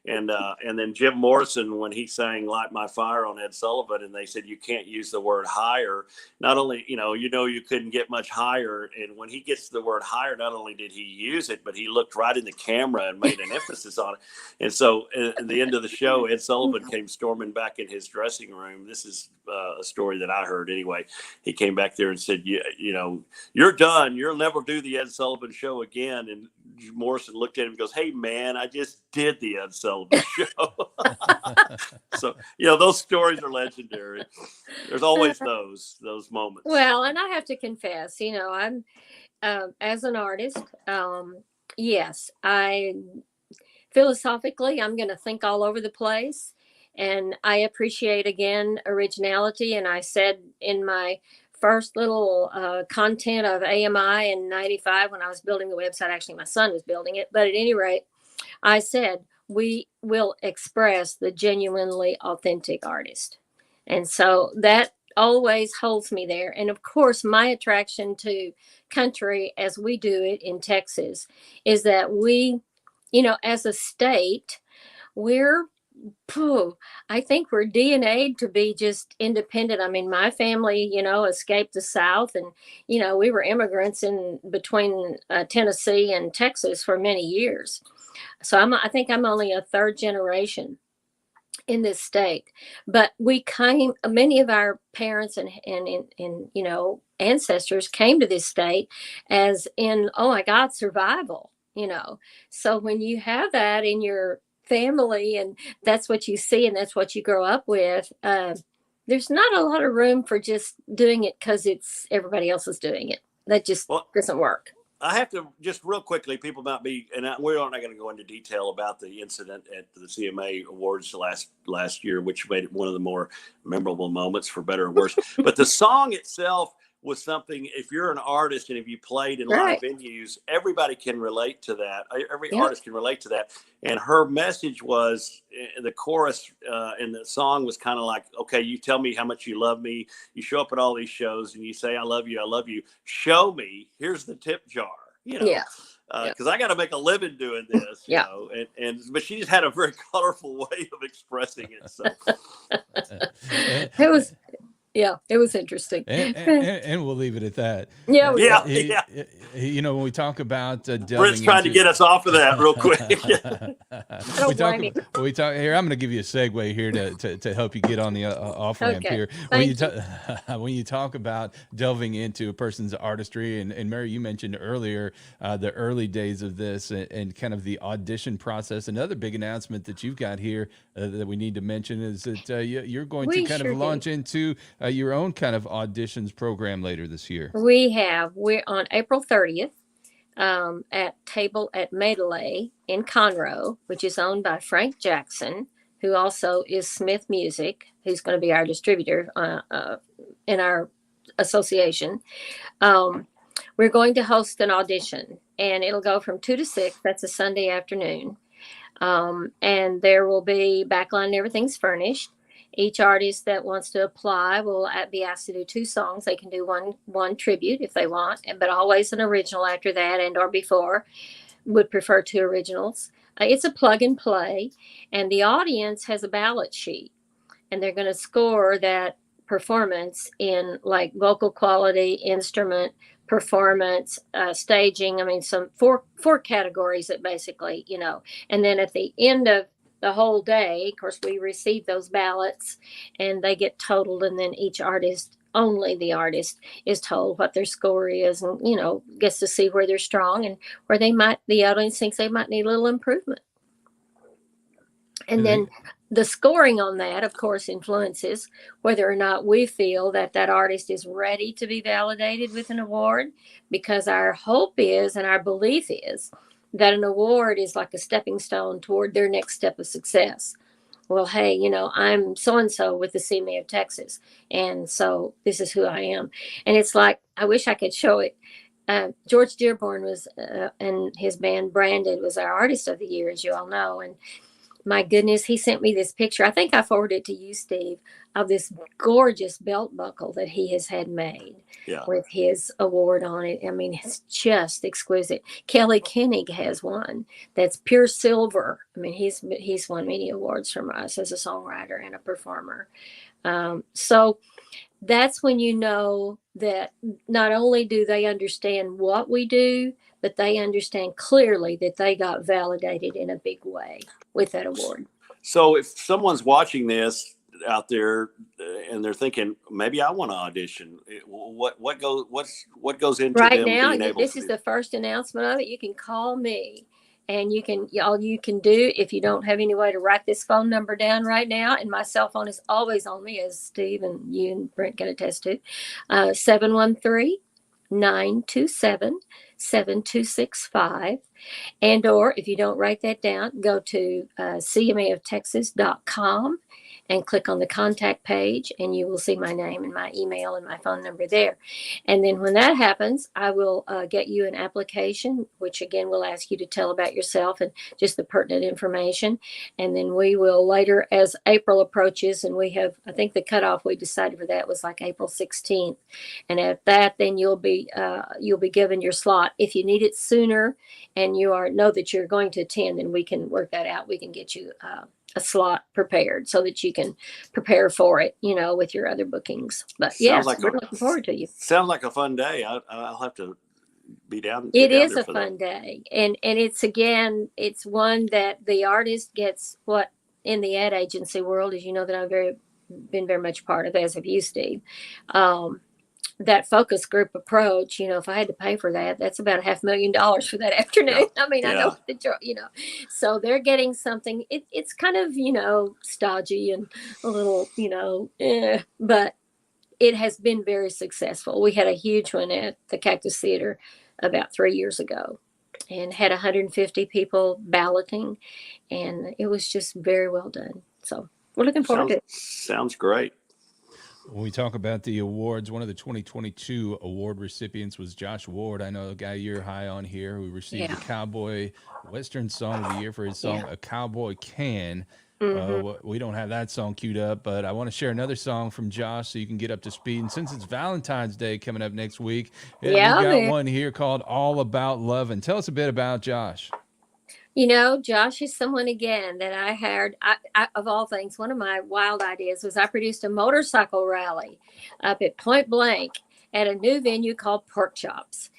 And then Jim Morrison, when he sang Light My Fire on Ed Sullivan, and they said, you can't use the word higher. Not only, you couldn't get much higher. And when he gets to the word higher, not only did he use it, but he looked right in the camera and made an emphasis on it. And so at the end of the show, Ed Sullivan came storming back in his dressing room. This is a story that I heard anyway. He came back there and said, you're done. You'll never do the Ed Sullivan show again. And Morrison looked at him and goes, hey, man, I just did the Ed Sullivan show. So, those stories are legendary. There's always those moments. Well, and I have to confess, I'm as an artist, yes, philosophically, I'm going to think all over the place. And I appreciate, again, originality. And I said in my first little content of AMI in 95 when I was building the website. Actually, my son was building it. But at any rate, I said, we will express the genuinely authentic artist. And so that always holds me there. And of course, my attraction to country as we do it in Texas is that we, as a state, we're I think we're DNA'd to be just independent. I mean, my family, escaped the South, and we were immigrants in between Tennessee and Texas for many years. So I think I'm only a third generation in this state, but many of our parents and ancestors came to this state as in, oh my God, survival. So when you have that in your family and that's what you see and that's what you grow up with, there's not a lot of room for just doing it because it's everybody else is doing it. That just doesn't work. I have to just real quickly, people might be, and we're not going to go into detail about the incident at the CMA Awards last year, which made it one of the more memorable moments, for better or worse. But the song itself was something, if you're an artist and if you played in live venues, everybody can relate to that. Every artist can relate to that. And her message was, the chorus in the song was kind of like, okay, you tell me how much you love me. You show up at all these shows and you say, I love you. I love you. Show me. Here's the tip jar, because I got to make a living doing this, but she just had a very colorful way of expressing it. So it was interesting. And we'll leave it at that. Yeah. When we talk about Brent's trying to get us off of that real quick. we talk here. I'm going to give you a segue here to help you get on the off ramp here. When you talk about delving into a person's artistry, and Mary, you mentioned earlier the early days of this and kind of the audition process. Another big announcement that you've got here that we need to mention is that you're going to kind of launch into your own kind of auditions program later this year. We're on April 30th at Madeley in Conroe, which is owned by Frank Jackson, who also is Smith Music, who's going to be our distributor in our association. We're going to host an audition, and it'll go from 2 to 6. That's a Sunday afternoon. And there will be backline and everything's furnished. Each artist that wants to apply will be asked to do 2 songs. They can do one tribute if they want, but always an original after that and or before. Would prefer 2 originals. It's a plug and play, and the audience has a ballot sheet, and they're going to score that performance in like vocal quality, instrument, performance, staging. I mean, some four categories that basically, and then at the end of the whole day, of course, we receive those ballots and they get totaled, and then each artist, only the artist, is told what their score is, and gets to see where they're strong and where the audience thinks they might need a little improvement. And then the scoring on that, of course, influences whether or not we feel that artist is ready to be validated with an award, because our hope is and our belief is that an award is like a stepping stone toward their next step of success. Well, hey, I'm so-and-so with the CMA of Texas, and so this is who I am. And it's like, I wish I could show it. George Dearborn was, and his band Branded was our Artist of the Year, as you all know. And my goodness, he sent me this picture. I think I forwarded it to you, Steve, of this gorgeous belt buckle that he has had made with his award on it. I mean, it's just exquisite. Kelly Koenig has one that's pure silver. I mean, he's won many awards from us as a songwriter and a performer. So that's when you know that not only do they understand what we do, but they understand clearly that they got validated in a big way with that award. So if someone's watching this out there and they're thinking, maybe I want to audition, what goes into right them now? being able this to is the first announcement of it. You can call me, and all you can do, if you don't have any way to write this phone number down right now, and my cell phone is always on me, as Steve and you and Brent can attest to, 713-927-7265. And or if you don't write that down, go to cmaoftexas.com and click on the contact page, and you will see my name and my email and my phone number there. And then when that happens, I will get you an application, which again will ask you to tell about yourself and just the pertinent information. And then we will later, as April approaches, and we have, I think the cutoff we decided for that was like April 16th. And at that, then you'll be given your slot. If you need it sooner and you know that you're going to attend, then we can work that out. We can get you a slot prepared so that you can prepare for it, with your other bookings. But yes, we're looking forward to you. Sounds like a fun day. I'll have to be down. It is a fun day. And it's one that the artist gets what in the ad agency world, as you know, that I've been very much part of, as have you, Steve. That focus group approach, if I had to pay for that, that's about $500,000 for that afternoon. Yeah. I mean, yeah. I know, so they're getting something. It's kind of, stodgy and a little, but it has been very successful. We had a huge one at the Cactus Theater about 3 years ago and had 150 people balloting, and it was just very well done. So we're looking forward to it. Sounds great. When we talk about the awards, one of the 2022 award recipients was Josh Ward. I know a guy you're high on here who received the Cowboy Western Song of the Year for his song A Cowboy Can. We don't have that song queued up, but I want to share another song from Josh so you can get up to speed. And since it's Valentine's Day coming up next week, we've got one here called All About Lovin'. Tell us a bit about Josh. Josh is someone, again, that I hired. I, of all things, one of my wild ideas was I produced a motorcycle rally up at Point Blank at a new venue called Pork Chops.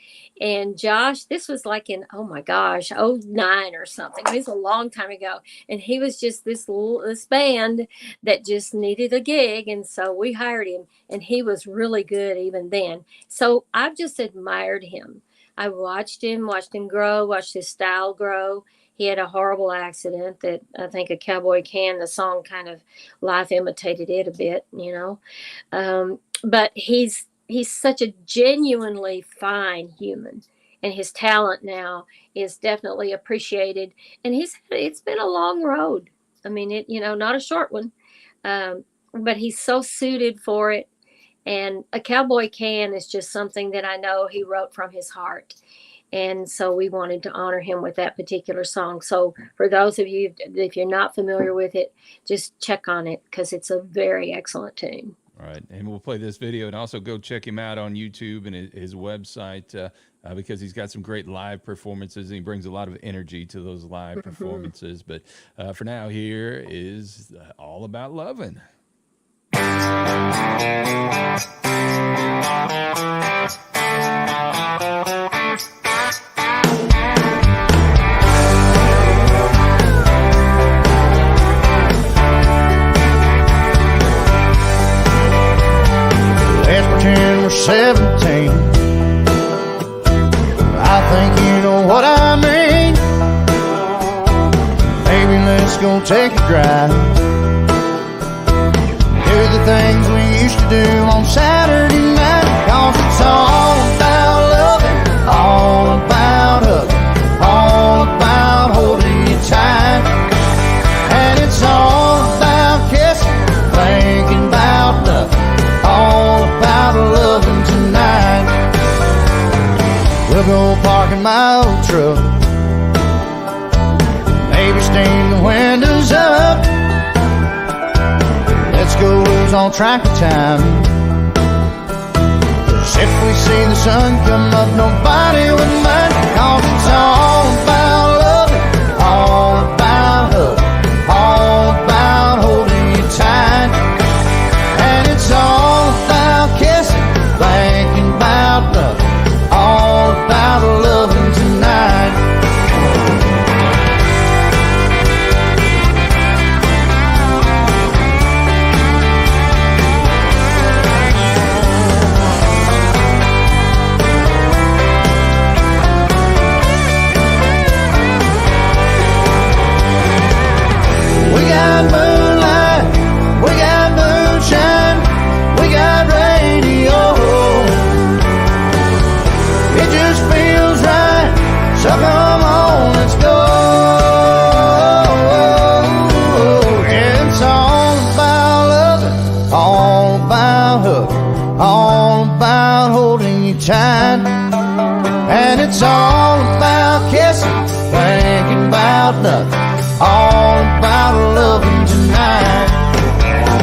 And Josh, this was like in, 2009 or something. It was a long time ago. And he was just this band that just needed a gig. And so we hired him, and he was really good even then. So I've just admired him. I watched him grow, watched his style grow. He had a horrible accident that I think A Cowboy Can, the song kind of life imitated it a bit, but he's such a genuinely fine human, and his talent now is definitely appreciated. And it's been a long road. I mean, not a short one, but he's so suited for it. And A Cowboy Can is just something that I know he wrote from his heart. And so we wanted to honor him with that particular song. So for those of you, if you're not familiar with it, just check on it because it's a very excellent tune. All right. And we'll play this video, and also go check him out on YouTube and his website because he's got some great live performances, and he brings a lot of energy to those live performances. But for now, here is All About Lovin'. Let's pretend we're 17. I think you know what I mean. Maybe let's go take a drive. Do the things we used to do on Saturday night. 'Cause it's all about loving, all about hugging, all about holding you tight. And it's all about kissing, thinking about nothing, all about loving tonight. We'll go park in my old truck, maybe steam the windows up. Let's go lose all track of time. 'Cause if we see the sun come up, nobody would mind. 'Cause it's all about loving, all about hugging, all about holding you tight. And it's all about kissing, thinking about nothing, all about loving tonight. about nothing, all about loving tonight.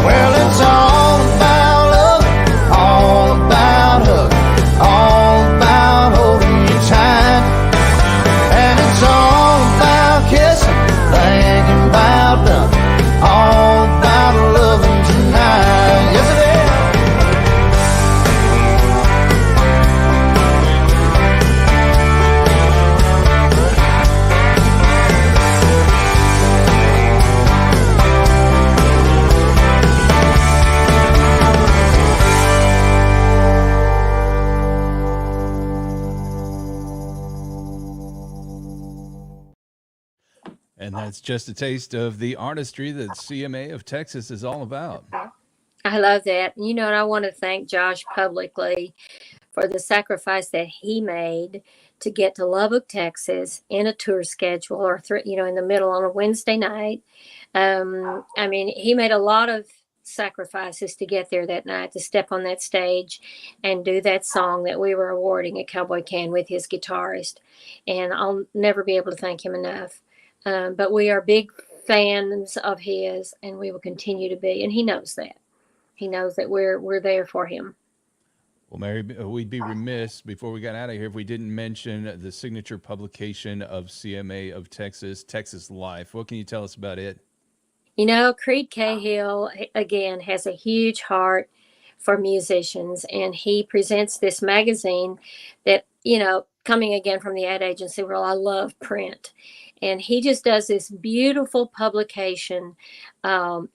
Well, it's all about loving, all about hugging, all about holding you tight. And it's all about kissing, thinking about nothing, all about loving tonight. Yes, it is. And that's just a taste of the artistry that CMA of Texas is all about. I love that. You know, and I want to thank Josh publicly for the sacrifice that he made to get to Lubbock, Texas in a tour schedule or, in the middle on a Wednesday night. I mean, he made a lot of sacrifices to get there that night, to step on that stage and do that song that we were awarding at Cowboy Can with his guitarist. And I'll never be able to thank him enough. But we are big fans of his, and we will continue to be. And he knows that. He knows that we're there for him. Well, Mary, we'd be remiss before we got out of here if we didn't mention the signature publication of CMA of Texas, Texas Life. What can you tell us about it? You know, Creed Cahill, again, has a huge heart for musicians, and he presents this magazine that, coming again from the ad agency world, I love print. And he just does this beautiful publication.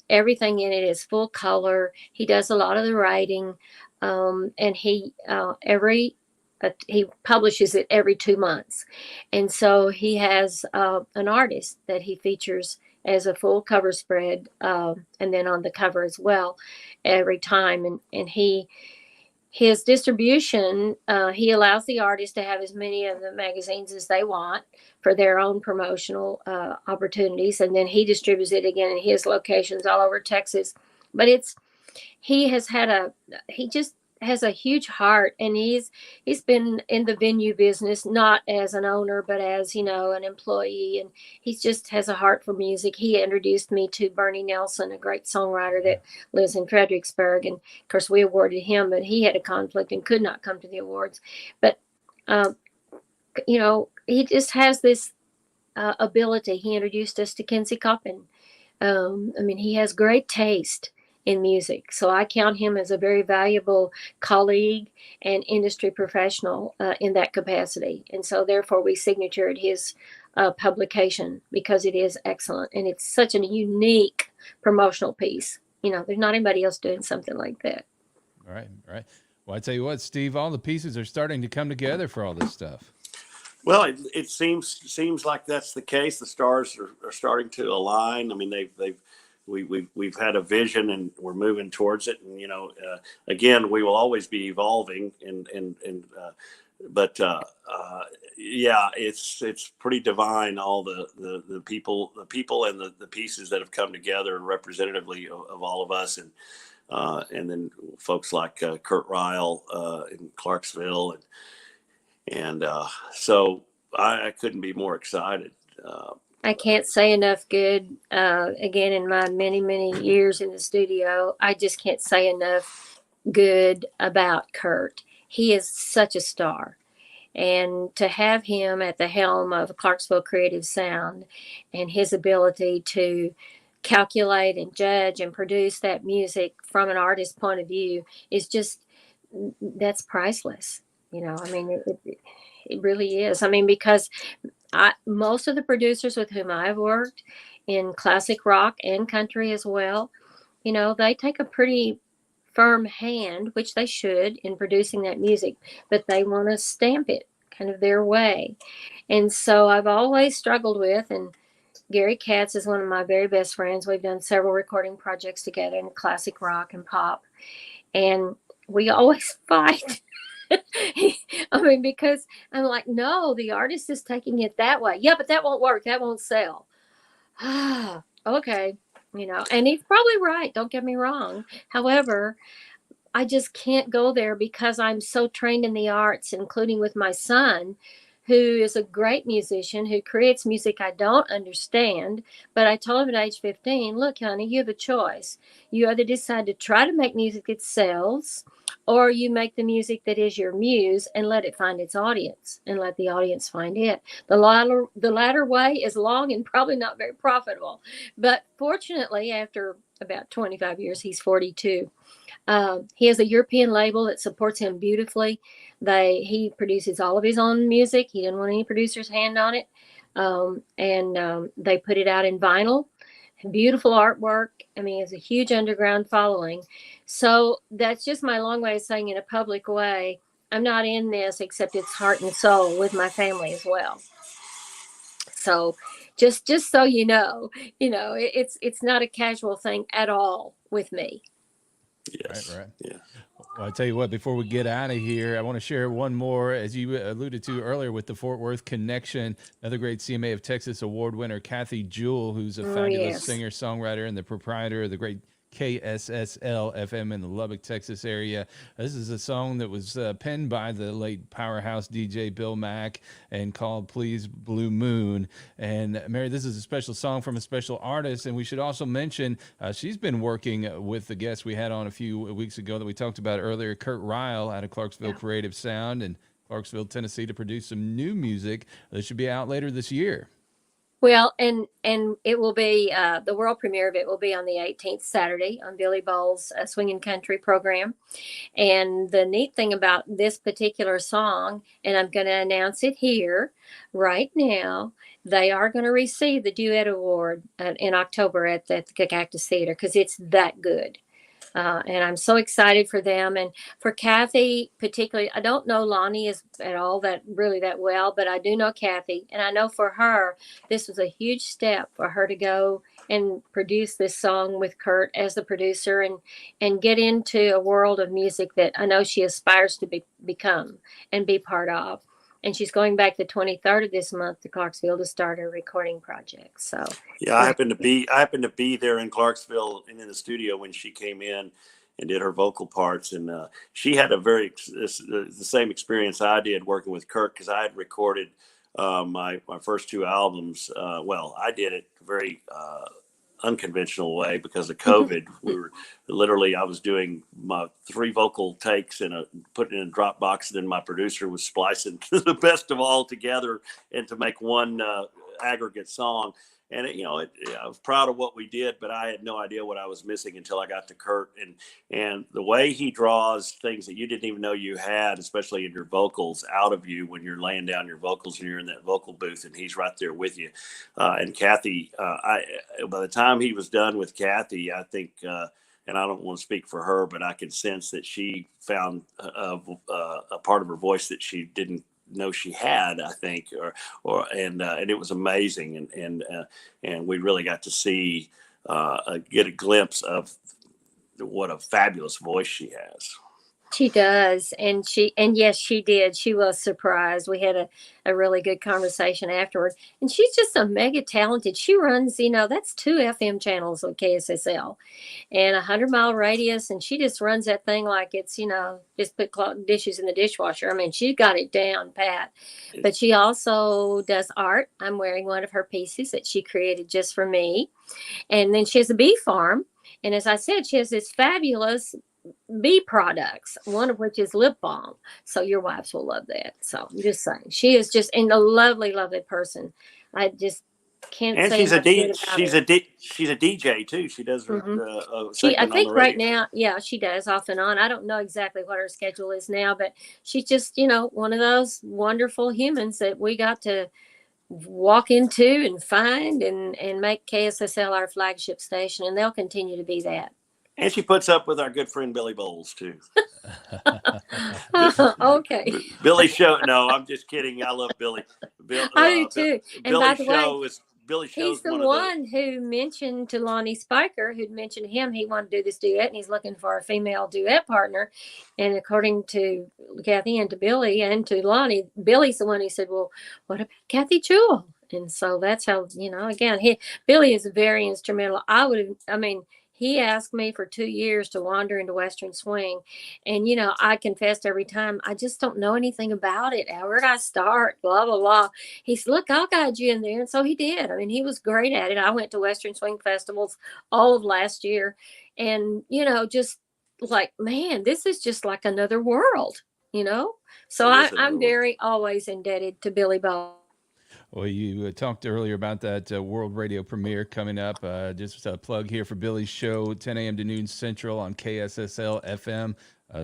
Everything in it is full color. He does a lot of the writing, and he publishes it every 2 months. And so he has an artist that he features as a full cover spread, and then on the cover as well every time. And his distribution, he allows the artist to have as many of the magazines as they want for their own promotional opportunities. And then he distributes it again in his locations all over Texas. But he just has a huge heart, and he's been in the venue business, not as an owner, but as, an employee. And he just has a heart for music. He introduced me to Bernie Nelson, a great songwriter that lives in Fredericksburg. And of course we awarded him, but he had a conflict and could not come to the awards. But, he just has this ability. He introduced us to Kinsey Coppin. He has great taste in music. So I count him as a very valuable colleague and industry professional in that capacity. And so therefore we signatured his publication because it is excellent. And it's such a unique promotional piece. There's not anybody else doing something like that. All right. Well, I tell you what, Steve, all the pieces are starting to come together for all this stuff. Well, it seems like that's the case. The stars are starting to align. I mean, we've had a vision and we're moving towards it. And, again, we will always be evolving but it's pretty divine. All the people and the pieces that have come together representatively of all of us. And then folks like Kurt Ryle in Clarksville. And so I couldn't be more excited. I can't say enough good. Again, in my many, many years in the studio, I just can't say enough good about Kurt. He is such a star. And to have him at the helm of Clarksville Creative Sound and his ability to calculate and judge and produce that music from an artist's point of view is that's priceless. It really is. Because most of the producers with whom I've worked in classic rock and country as well, they take a pretty firm hand, which they should, in producing that music, but they want to stamp it kind of their way. And so I've always struggled with, and Gary Katz is one of my very best friends. We've done several recording projects together in classic rock and pop, and we always fight. Because I'm like, no, the artist is taking it that way. Yeah, but that won't work. That won't sell. Okay. And he's probably right. Don't get me wrong. However, I just can't go there because I'm so trained in the arts, including with my son, who is a great musician who creates music I don't understand. But I told him at age 15, look, honey, you have a choice. You either decide to try to make music that sells, or you make the music that is your muse and let it find its audience and let the audience find it. The latter way is long and probably not very profitable. But fortunately, after about 25 years, he's 42. He has a European label that supports him beautifully. He produces all of his own music. He didn't want any producer's hand on it. And they put it out in vinyl. Beautiful artwork. I mean, it's a huge underground following. So that's just my long way of saying, in a public way, I'm not in this, except it's heart and soul with my family as well. So just so it's not a casual thing at all with me. Yes. Right. Yeah. Well, I tell you what, before we get out of here, I want to share one more, as you alluded to earlier with the Fort Worth connection. Another great CMA of Texas award winner, Kathy Jewell, who's a fabulous yes. singer, songwriter, and the proprietor of the great KSSL FM in the Lubbock, Texas area. This is a song that was penned by the late powerhouse DJ Bill Mack and called Please Blue Moon. And Mary, this is a special song from a special artist. And we should also mention she's been working with the guest we had on a few weeks ago that we talked about earlier, Kurt Ryle out of Clarksville Creative Sound in Clarksville, Tennessee, to produce some new music that should be out later this year. Well, and it will be the world premiere of it will be on the 18th, Saturday, on Billy Bowles' Swingin' Country program. And the neat thing about this particular song, and I'm going to announce it here right now, they are going to receive the Duet Award in October at the Cactus Theater, because it's that good. And I'm so excited for them. And for Kathy particularly, I don't know Lonnie at all that well, but I do know Kathy. And I know for her, this was a huge step for her to go and produce this song with Kurt as the producer and get into a world of music that I know she aspires to become and be part of. And she's going back the 23rd of this month to Clarksville to start her recording project. So yeah, I happened to be there in Clarksville and in the studio when she came in and did her vocal parts, and she had the same experience I did working with Kurt, because I had recorded my first two albums. Well, I did it very unconventional way because of COVID. I was doing my 3 vocal takes and putting it in a Dropbox, and then my producer was splicing the best of all together and to make one aggregate song. And I was proud of what we did, but I had no idea what I was missing until I got to Kurt, and the way he draws things that you didn't even know you had, especially in your vocals, out of you when you're laying down your vocals and you're in that vocal booth, and he's right there with you. And Kathy, by the time he was done with Kathy, I think, and I don't want to speak for her, but I could sense that she found a part of her voice that she didn't know she had, I think, and it was amazing, and we really got to see get a glimpse of what a fabulous voice she has. She does. And yes, she did. She was surprised. We had a really good conversation afterward. And she's just a mega talented. She runs, that's 2 FM channels on KSSL and 100-mile radius. And she just runs that thing like it's, just put dishes in the dishwasher. I mean, she got it down pat. But she also does art. I'm wearing one of her pieces that she created just for me. And then she has a bee farm. And as I said, she has this fabulous bee products, one of which is lip balm. So your wives will love that. So I'm just saying, she is just a lovely, lovely person. I just can't and say she's she's a DJ too. She does her I think right now, she does off and on. I don't know exactly what her schedule is now, but she's just one of those wonderful humans that we got to walk into and find and make KSSL our flagship station, and they'll continue to be that. And she puts up with our good friend Billy Bowles too. Okay. Billy show. No, I'm just kidding. I love Billy. I do too. And by the way, Billy he's the one who mentioned to Lonnie Spiker, who'd mentioned him, he wanted to do this duet, and he's looking for a female duet partner. And according to Kathy and to Billy and to Lonnie, Billy's the one who said, "Well, what about Kathy Jewell?" And so that's how, again, Billy is very instrumental. he asked me for 2 years to wander into Western Swing. And, you know, I confessed every time, I just don't know anything about it. Where would I start? Blah, blah, blah. He said, look, I'll guide you in there. And so he did. I mean, he was great at it. I went to Western Swing festivals all of last year. And, you know, just like, man, this is just like another world, you know? So I'm very always indebted to Billy Bob. Well, you talked earlier about that world radio premiere coming up. Just a plug here for Billy's show, 10 a.m. to noon Central on KSSL FM.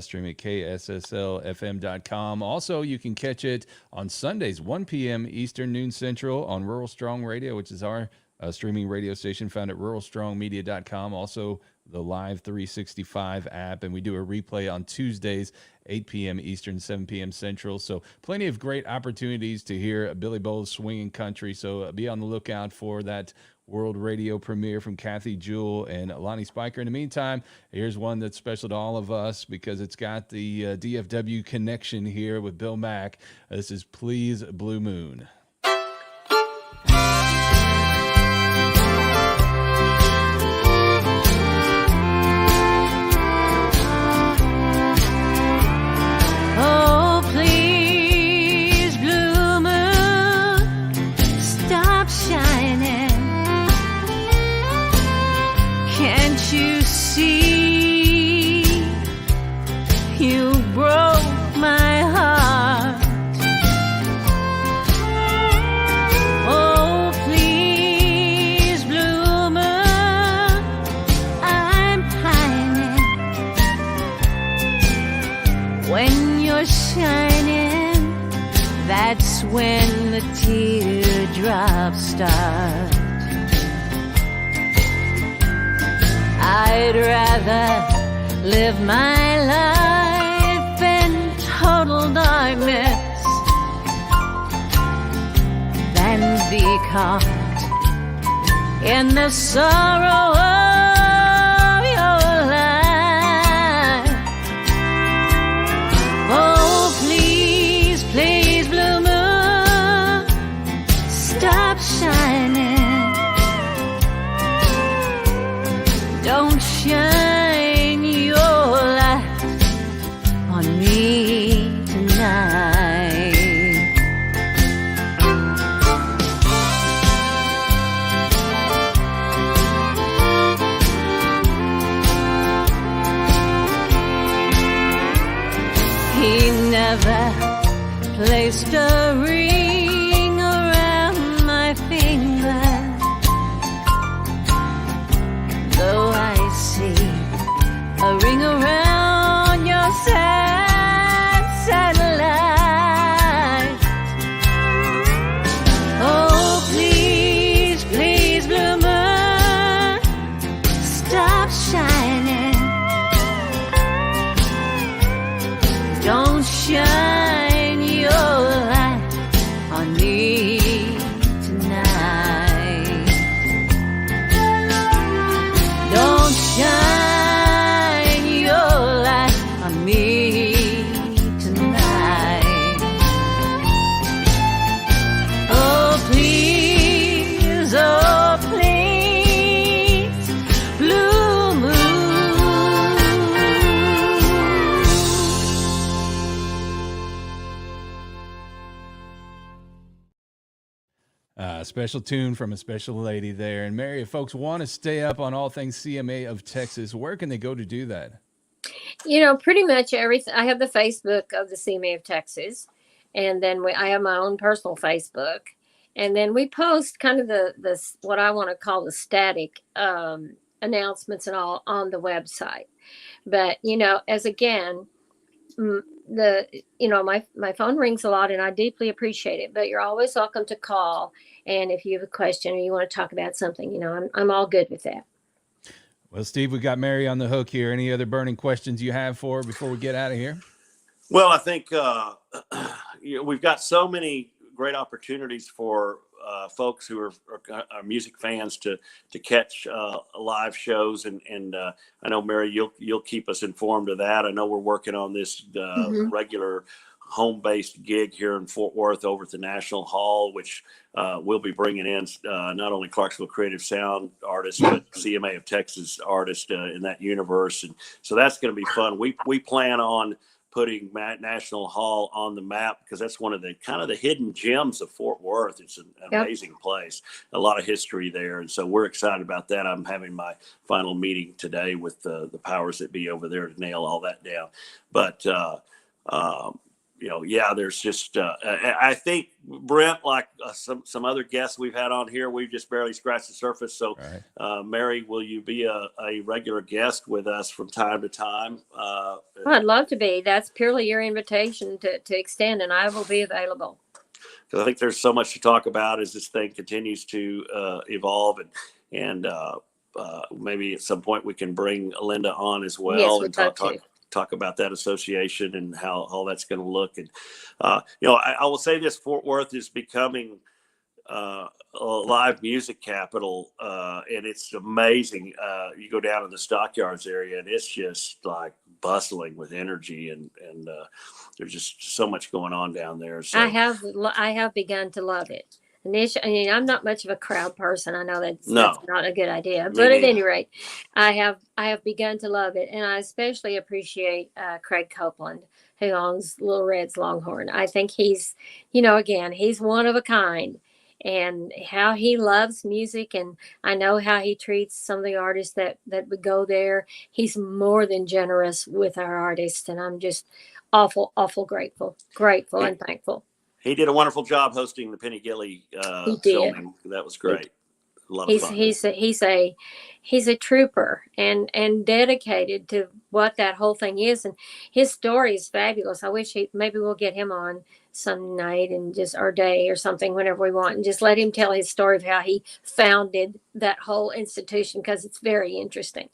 Stream at ksslfm.com. Also, you can catch it on Sundays, 1 p.m. Eastern, noon Central on Rural Strong Radio, which is our streaming radio station found at ruralstrongmedia.com. Also, the Live 365 app. And we do a replay on Tuesdays, 8 p.m. Eastern, 7 p.m. Central. So plenty of great opportunities to hear Billy Bowles swinging country. So be on the lookout for that world radio premiere from Kathy Jewell and Lonnie Spiker. In the meantime, here's one that's special to all of us because it's got the DFW connection here with Bill Mack. This is Please Blue Moon. Oh, please, blue moon, stop shining. Can't you see you broke my heart? Oh, please, blue moon, I'm pining. When you're shining, that's when the teardrops start. I'd rather live my life in total darkness than be caught in the sorrow of your life. Oh, please, please, blue moon, stop shining. Don't shine your light on me tonight. He never placed a ring around my finger, though I see a ring around your sad satellite. Oh, please, please, blue moon, stop shining. Don't shine your light on me tonight. Don't shine your light on me tonight. Oh, please, blue moon. Special tune from a special lady there. And Mary, if folks want to stay up on all things CMA of Texas, where can they go to do that? You know, pretty much everything. I have the Facebook of the CMA of Texas, and then I have my own personal Facebook, and then we post kind of the what I want to call the static announcements and all on the website. But you know, as again, my phone rings a lot, and I deeply appreciate it. But you're always welcome to call, and if you have a question or you want to talk about something, you know, I'm all good with that. Well, Steve, we got Mary on the hook here. Any other burning questions you have for her before we get out of here? Well, I think we've got so many great opportunities for folks who are music fans to catch live shows, and I know, Mary, you'll keep us informed of that. I know we're working on this regular home-based gig here in Fort Worth over at the National Hall, which we'll be bringing in not only Clarksville Creative Sound artists, but CMA of Texas artists in that universe. And so that's going to be fun. We plan on putting National Hall on the map because that's one of the kind of the hidden gems of Fort Worth. It's an amazing place, a lot of history there. And so we're excited about that. I'm having my final meeting today with the powers that be over there to nail all that down. But, there's just, I think, Brent, like some other guests we've had on here, we've just barely scratched the surface. So, right. Mary, will you be a regular guest with us from time to time? Well, I'd love to be. That's purely your invitation to extend, and I will be available. Because I think there's so much to talk about as this thing continues to evolve, and maybe at some point we can bring Linda on as well and talk about that association and how all that's going to look. And, I will say this, Fort Worth is becoming a live music capital. And it's amazing. You go down to the Stockyards area and it's just like bustling with energy and there's just so much going on down there. So I have begun to love it. I'm not much of a crowd person. I know that's not a good idea, but at any rate, I have begun to love it, and I especially appreciate Craig Copeland, who owns Little Red's Longhorn. I think he's, he's one of a kind, and how he loves music, and I know how he treats some of the artists that would go there. He's more than generous with our artists, and I'm just awful grateful and thankful. He did a wonderful job hosting the Penny Gilley filming. That was great. A lot of fun. He's a trooper and dedicated to what that whole thing is, and his story is fabulous. I wish maybe we'll get him on some night and or day or something whenever we want, and just let him tell his story of how he founded that whole institution, because it's very interesting.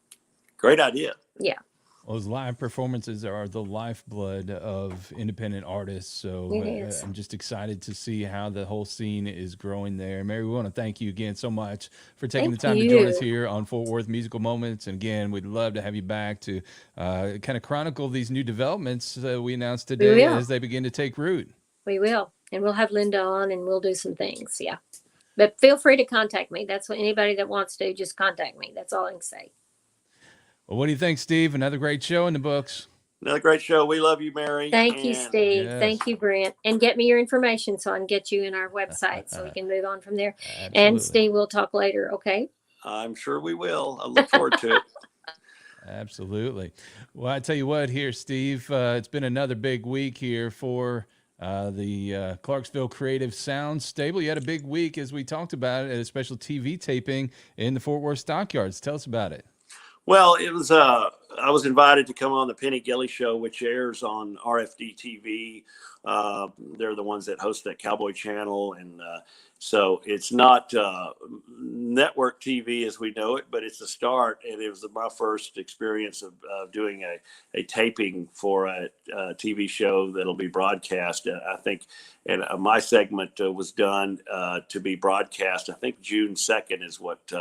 Great idea. Yeah. Those live performances are the lifeblood of independent artists. So I'm just excited to see how the whole scene is growing there. Mary, we want to thank you again so much for taking the time to join us here on Fort Worth Musical Moments. And again, we'd love to have you back to kind of chronicle these new developments we announced today as they begin to take root. We will. And we'll have Linda on and we'll do some things. Yeah. But feel free to contact me. That's what anybody that wants to, just contact me. That's all I can say. Well, what do you think, Steve? Another great show in the books. Another great show. We love you, Mary. Thank you, Steve. Yes. Thank you, Brent. And get me your information so I can get you in our website so we can move on from there. Absolutely. And Steve, we'll talk later, okay? I'm sure we will. I look forward to it. Absolutely. Well, I tell you what here, Steve, it's been another big week here for the Clarksville Creative Sound Stable. You had a big week, as we talked about it, at a special TV taping in the Fort Worth Stockyards. Tell us about it. Well, it was. I was invited to come on the Penny Gilley Show, which airs on RFD TV. They're the ones that host that Cowboy Channel, and so it's not network TV as we know it, but it's a start. And it was my first experience of doing a taping for a TV show that'll be broadcast. I think, and my segment was done to be broadcast. I think June 2nd is what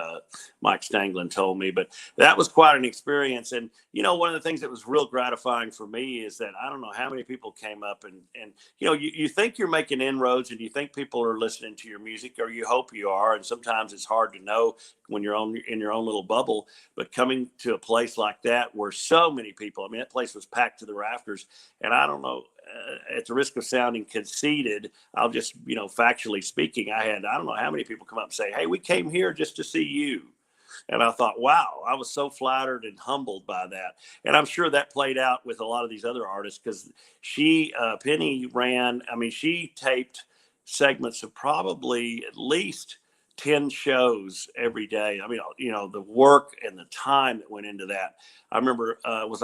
Mike Stanglin told me, but that was quite an experience. And one of the things that was real gratifying for me is that I don't know how many people came up and you think you're making inroads and you think people are listening to your music, or you hope you are. And sometimes it's hard to know when you're in your own little bubble, but coming to a place like that where so many people, that place was packed to the rafters. And I don't know, at the risk of sounding conceited, I'll just, factually speaking, I don't know how many people come up and say, hey, we came here just to see you. And I thought, wow, I was so flattered and humbled by that. And I'm sure that played out with a lot of these other artists, because Penny she taped segments of probably at least 10 shows every day. The work and the time that went into that. I remember I was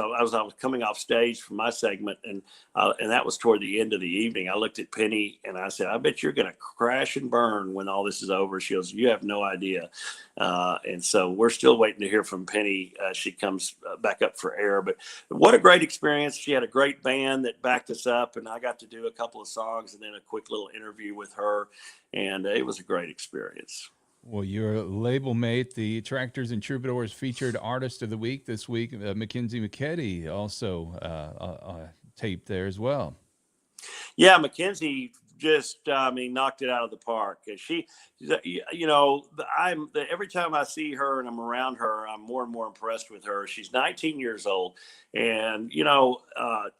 coming off stage from my segment, and that was toward the end of the evening. I looked at Penny and I said, I bet you're going to crash and burn when all this is over. She goes, you have no idea. And so we're still waiting to hear from Penny. She comes back up for air, but what a great experience. She had a great band that backed us up, and I got to do a couple of songs and then a quick little interview with her. And it was a great experience. Well, your label mate, the Tractors and Troubadours featured artist of the week this week, Mackenzie McKetty, also taped there as well. Yeah, Mackenzie just, I mean, knocked it out of the park. Every time I see her and I'm around her, I'm more and more impressed with her. She's 19 years old and,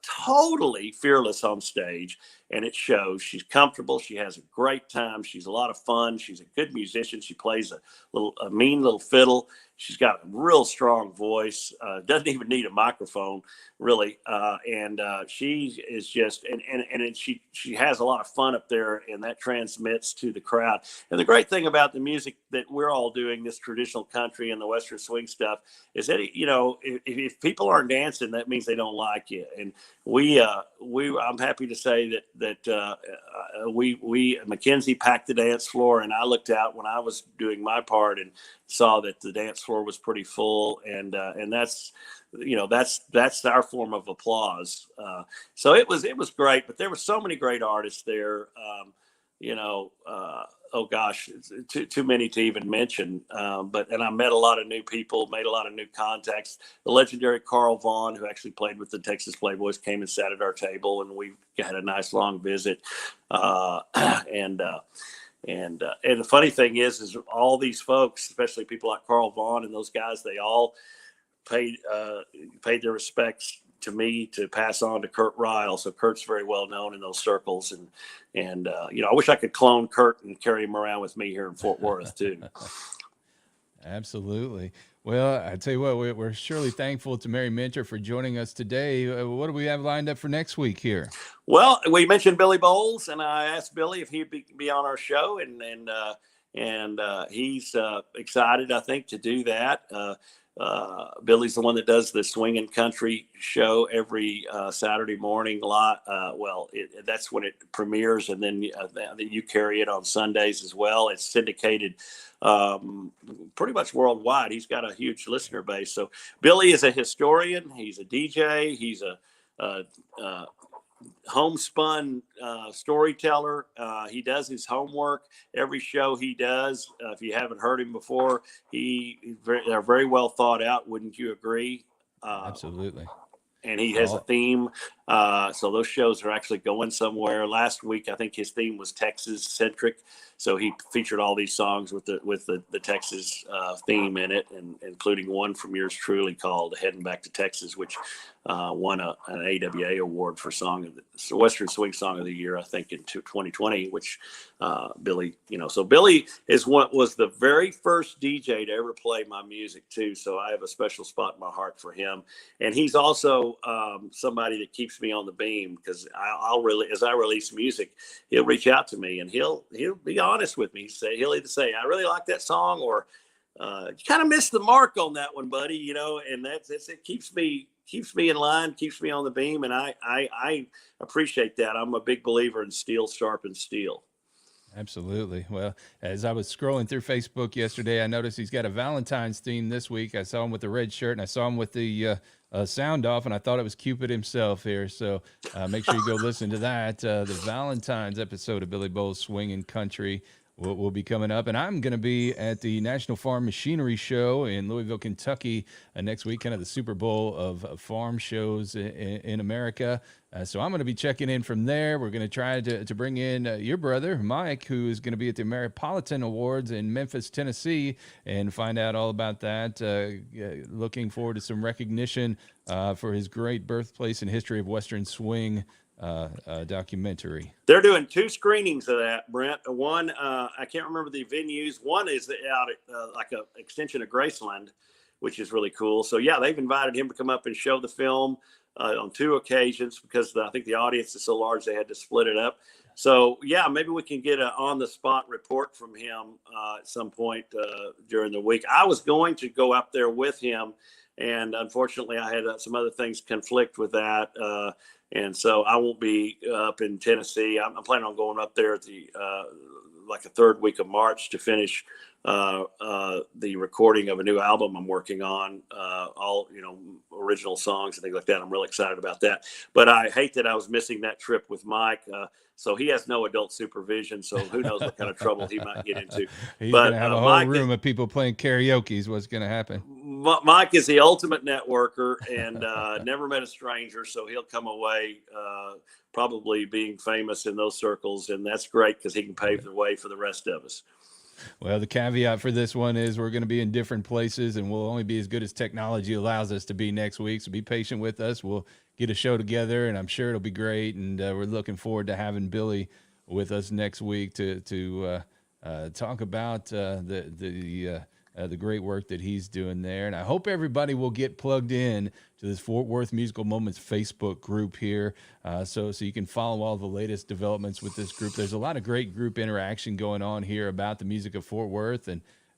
totally fearless on stage. And it shows. She's comfortable. She has a great time. She's a lot of fun. She's a good musician. She plays a mean little fiddle. She's got a real strong voice. Doesn't even need a microphone, really. And she is just, she has a lot of fun up there, and that transmits to the crowd. And the great thing about the music that we're all doing, this traditional country and the Western swing stuff, is that if people aren't dancing, that means they don't like you. And I'm happy to say that Mackenzie packed the dance floor, and I looked out when I was doing my part and saw that the dance floor was pretty full, and that's our form of applause. So it was great, but there were so many great artists there. Oh gosh, too many to even mention. And I met a lot of new people, made a lot of new contacts. The legendary Carl Vaughn, who actually played with the Texas Playboys, came and sat at our table, and we had a nice long visit. And the funny thing is all these folks, especially people like Carl Vaughn and those guys, they all paid their respects to me to pass on to Kurt Ryle. So Kurt's very well known in those circles, and I wish I could clone Kurt and carry him around with me here in Fort Worth too. Absolutely. Well, I tell you what, we're surely thankful to Mary Minter for joining us today. What do we have lined up for next week here? Well, we mentioned Billy Bowles, and I asked Billy if he'd be on our show, and he's excited, I think, to do that. Billy's the one that does the Swing and Country show every Saturday morning. That's when it premieres, and then you carry it on Sundays as well. It's syndicated pretty much worldwide. He's got a huge listener base. So Billy is a historian. He's a DJ. He's a homespun storyteller. He does his homework every show he does. If you haven't heard him before, they're very well thought out. Wouldn't you agree? Absolutely. And he has a theme. So those shows are actually going somewhere. Last week, I think his theme was Texas centric. So he featured all these songs with the Texas theme in it, and including one from yours truly called "Heading Back to Texas," which won an AWA award for Western Swing Song of the Year, I think, in 2020. Which Billy, so Billy was the very first DJ to ever play my music too. So I have a special spot in my heart for him, and he's also somebody that keeps me on the beam, because as I release music, he'll reach out to me and he'll be honest with me. He'll either say, "I really like that song," or "You kind of missed the mark on that one, buddy." And it keeps me in line, keeps me on the beam, and I appreciate that. I'm a big believer in steel sharpens steel. Absolutely. Well, as I was scrolling through Facebook yesterday, I noticed he's got a Valentine's theme this week. I saw him with the red shirt, and I saw him with the sound off, and I thought it was Cupid himself here. So make sure you go listen to that. The Valentine's episode of Billy Bowles Swing and Country will be coming up. And I'm going to be at the National Farm Machinery Show in Louisville, Kentucky next week, kind of the Super Bowl of farm shows in America. So I'm going to be checking in from there. We're going to try to bring in your brother, Mike, who is going to be at the Ameripolitan Awards in Memphis, Tennessee, and find out all about that. Looking forward to some recognition for his great birthplace and history of Western swing documentary. They're doing 2 screenings of that, Brent. One, I can't remember the venues. One is out at like an extension of Graceland, which is really cool. So yeah, they've invited him to come up and show the film on 2 occasions, because I think the audience is so large they had to split it up. So yeah, maybe we can get an on-the-spot report from him at some point during the week. I was going to go up there with him, and unfortunately I had some other things conflict with that. And so I won't be up in Tennessee. I'm planning on going up there at the like the 3rd week of March to finish the recording of a new album I'm working on, all, original songs and things like that. I'm really excited about that. But I hate that I was missing that trip with Mike. So he has no adult supervision. So who knows what kind of trouble he might get into. He's But going to have a whole room of people playing karaoke is what's going to happen. Mike is the ultimate networker and never met a stranger. So he'll come away probably being famous in those circles. And that's great because he can pave the way for the rest of us. Well, the caveat for this one is we're going to be in different places and we'll only be as good as technology allows us to be next week. So be patient with us. We'll get a show together and I'm sure it'll be great. And we're looking forward to having Billy with us next week to talk about the great work that he's doing there. And I hope everybody will get plugged in to this Fort Worth Musical Moments Facebook group here, so you can follow all the latest developments with this group. There's a lot of great group interaction going on here about the music of Fort Worth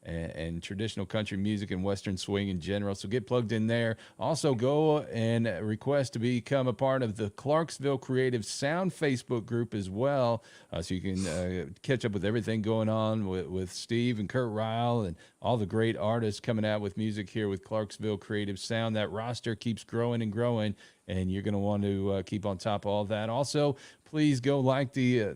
and traditional country music and Western swing in general. So get plugged in there. Also go and request to become a part of the Clarksville Creative Sound Facebook group as well. So you can catch up with everything going on with Steve and Kurt Ryle and all the great artists coming out with music here with Clarksville Creative Sound. That roster keeps growing and growing, and you're going to want to keep on top of all that. Also, please go like the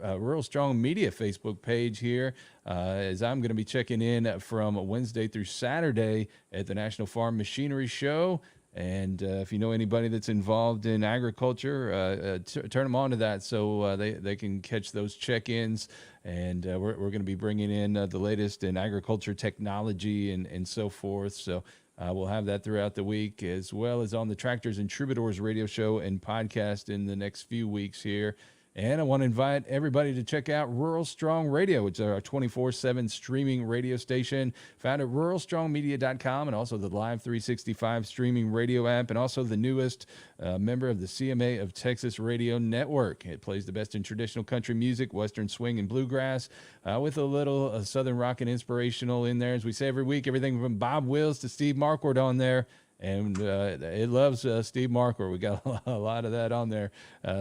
Rural Strong Media Facebook page here, as I'm going to be checking in from Wednesday through Saturday at the National Farm Machinery Show. And if you know anybody that's involved in agriculture, turn them on to that so they can catch those check-ins. And we're going to be bringing in the latest in agriculture technology and so forth. So we'll have that throughout the week, as well as on the Tractors and Troubadours radio show and podcast in the next few weeks here. And I want to invite everybody to check out Rural Strong Radio, which is our 24/7 streaming radio station found at ruralstrongmedia.com, and also the Live 365 streaming radio app, and also the newest member of the CMA of Texas Radio Network. It plays the best in traditional country music, Western swing, and bluegrass, with a little Southern rock and inspirational in there. As we say every week, everything from Bob Wills to Steve Markwardt on there. And it loves Steve Markwardt. We got a lot of that on there.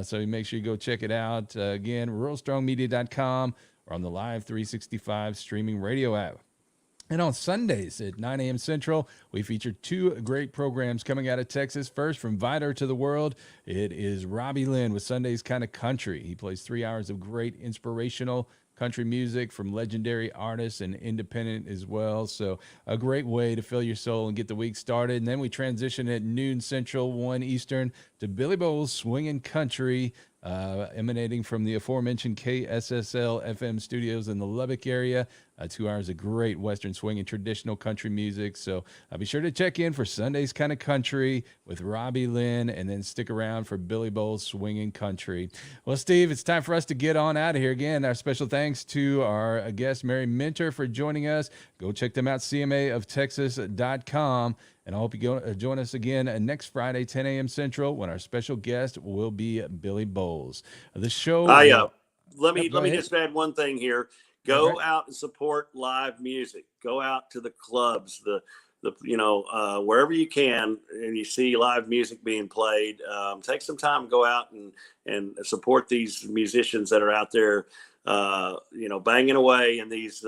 So make sure you go check it out. Again, ruralstrongmedia.com or on the Live 365 streaming radio app. And on Sundays at 9 a.m. Central, we feature two great programs coming out of Texas. First, from Vidor to the World, it is Robbie Lynn with Sunday's Kind of Country. He plays 3 hours of great inspirational country music from legendary artists and independent as well. So a great way to fill your soul and get the week started. And then we transition at noon Central, 1 Eastern, to Billy Bowles Swingin' Country, emanating from the aforementioned KSSL FM studios in the Lubbock area. 2 hours of great Western swing and traditional country music. So be sure to check in for Sunday's Kind of Country with Robbie Lynn, and then stick around for Billy Bowles Swingin' Country. Well, Steve, it's time for us to get on out of here. Again, our special thanks to our guest, Mary Minter, for joining us. Go check them out, cmaoftexas.com. And I hope you join us again next Friday, 10 a.m. Central, when our special guest will be Billy Bowles. The show. Let me just add one thing here. Go out and support live music. Go out to the clubs, wherever you can, and you see live music being played. Take some time, go out and support these musicians that are out there, banging away in these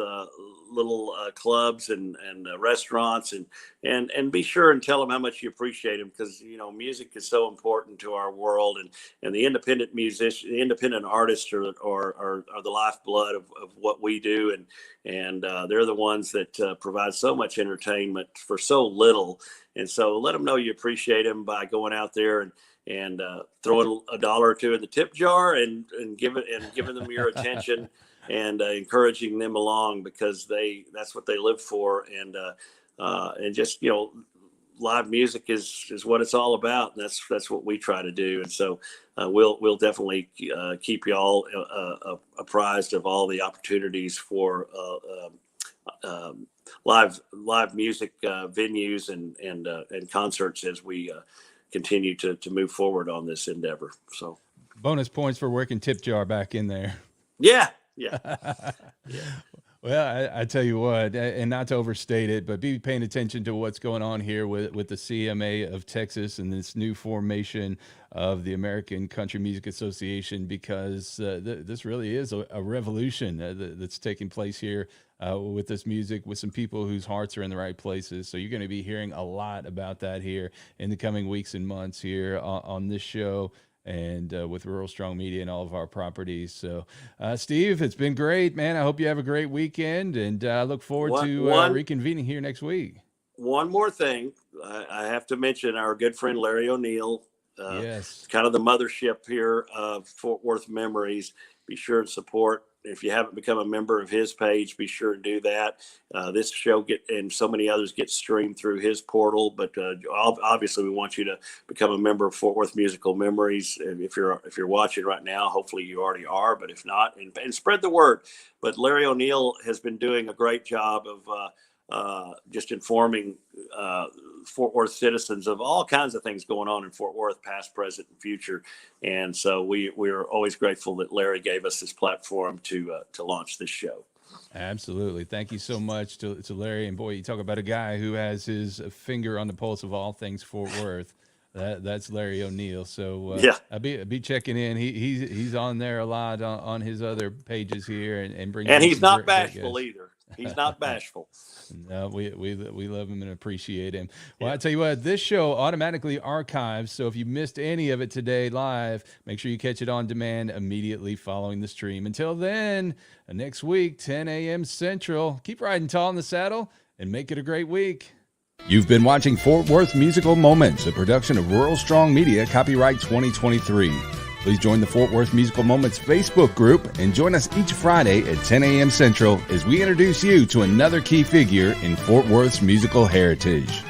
little clubs and restaurants, and be sure and tell them how much you appreciate them, because music is so important to our world, and the independent musician, the independent artists are the lifeblood of what we do, and they're the ones that provide so much entertainment for so little. And so let them know you appreciate them by going out there and throwing $1 or $2 in the tip jar and giving them your attention and encouraging them along, because that's what they live for. And just, live music is what it's all about. And that's what we try to do. And so we'll definitely keep you all apprised of all the opportunities for live music venues and concerts as we continue to move forward on this endeavor. So bonus points for working tip jar back in there. Yeah. Well, I tell you what, and not to overstate it, but be paying attention to what's going on here with the CMA of Texas and this new formation of the American Country Music Association, because this really is a revolution that's taking place here with this music, with some people whose hearts are in the right places. So you're going to be hearing a lot about that here in the coming weeks and months here on this show, and with Rural Strong Media and all of our properties. So, Steve, it's been great, man. I hope you have a great weekend, and I look forward to reconvening here next week. One more thing. I have to mention our good friend Larry O'Neill. Yes. Kind of the mothership here of Fort Worth Memories. Be sure and support. If you haven't become a member of his page, be sure to do that. This show and so many others get streamed through his portal. But obviously, we want you to become a member of Fort Worth Musical Memories. And if you're watching right now, hopefully you already are. But if not, and spread the word. But Larry O'Neill has been doing a great job of just informing Fort Worth citizens of all kinds of things going on in Fort Worth, past, present, and future. And so we're always grateful that Larry gave us this platform to launch this show. Absolutely. Thank you so much to Larry. And boy, you talk about a guy who has his finger on the pulse of all things Fort Worth. That's Larry O'Neill. So yeah, I'll be checking in. He's on there a lot on his other pages here, and bringing. And he's not bashful either. He's not bashful. No, we love him and appreciate him. Well, yeah. I tell you what, this show automatically archives. So if you missed any of it today live, make sure you catch it on demand immediately following the stream. Until then, next week, 10 a.m. Central. Keep riding tall in the saddle and make it a great week. You've been watching Fort Worth Musical Moments, a production of Rural Strong Media, copyright 2023. Please join the Fort Worth Musical Moments Facebook group and join us each Friday at 10 a.m. Central as we introduce you to another key figure in Fort Worth's musical heritage.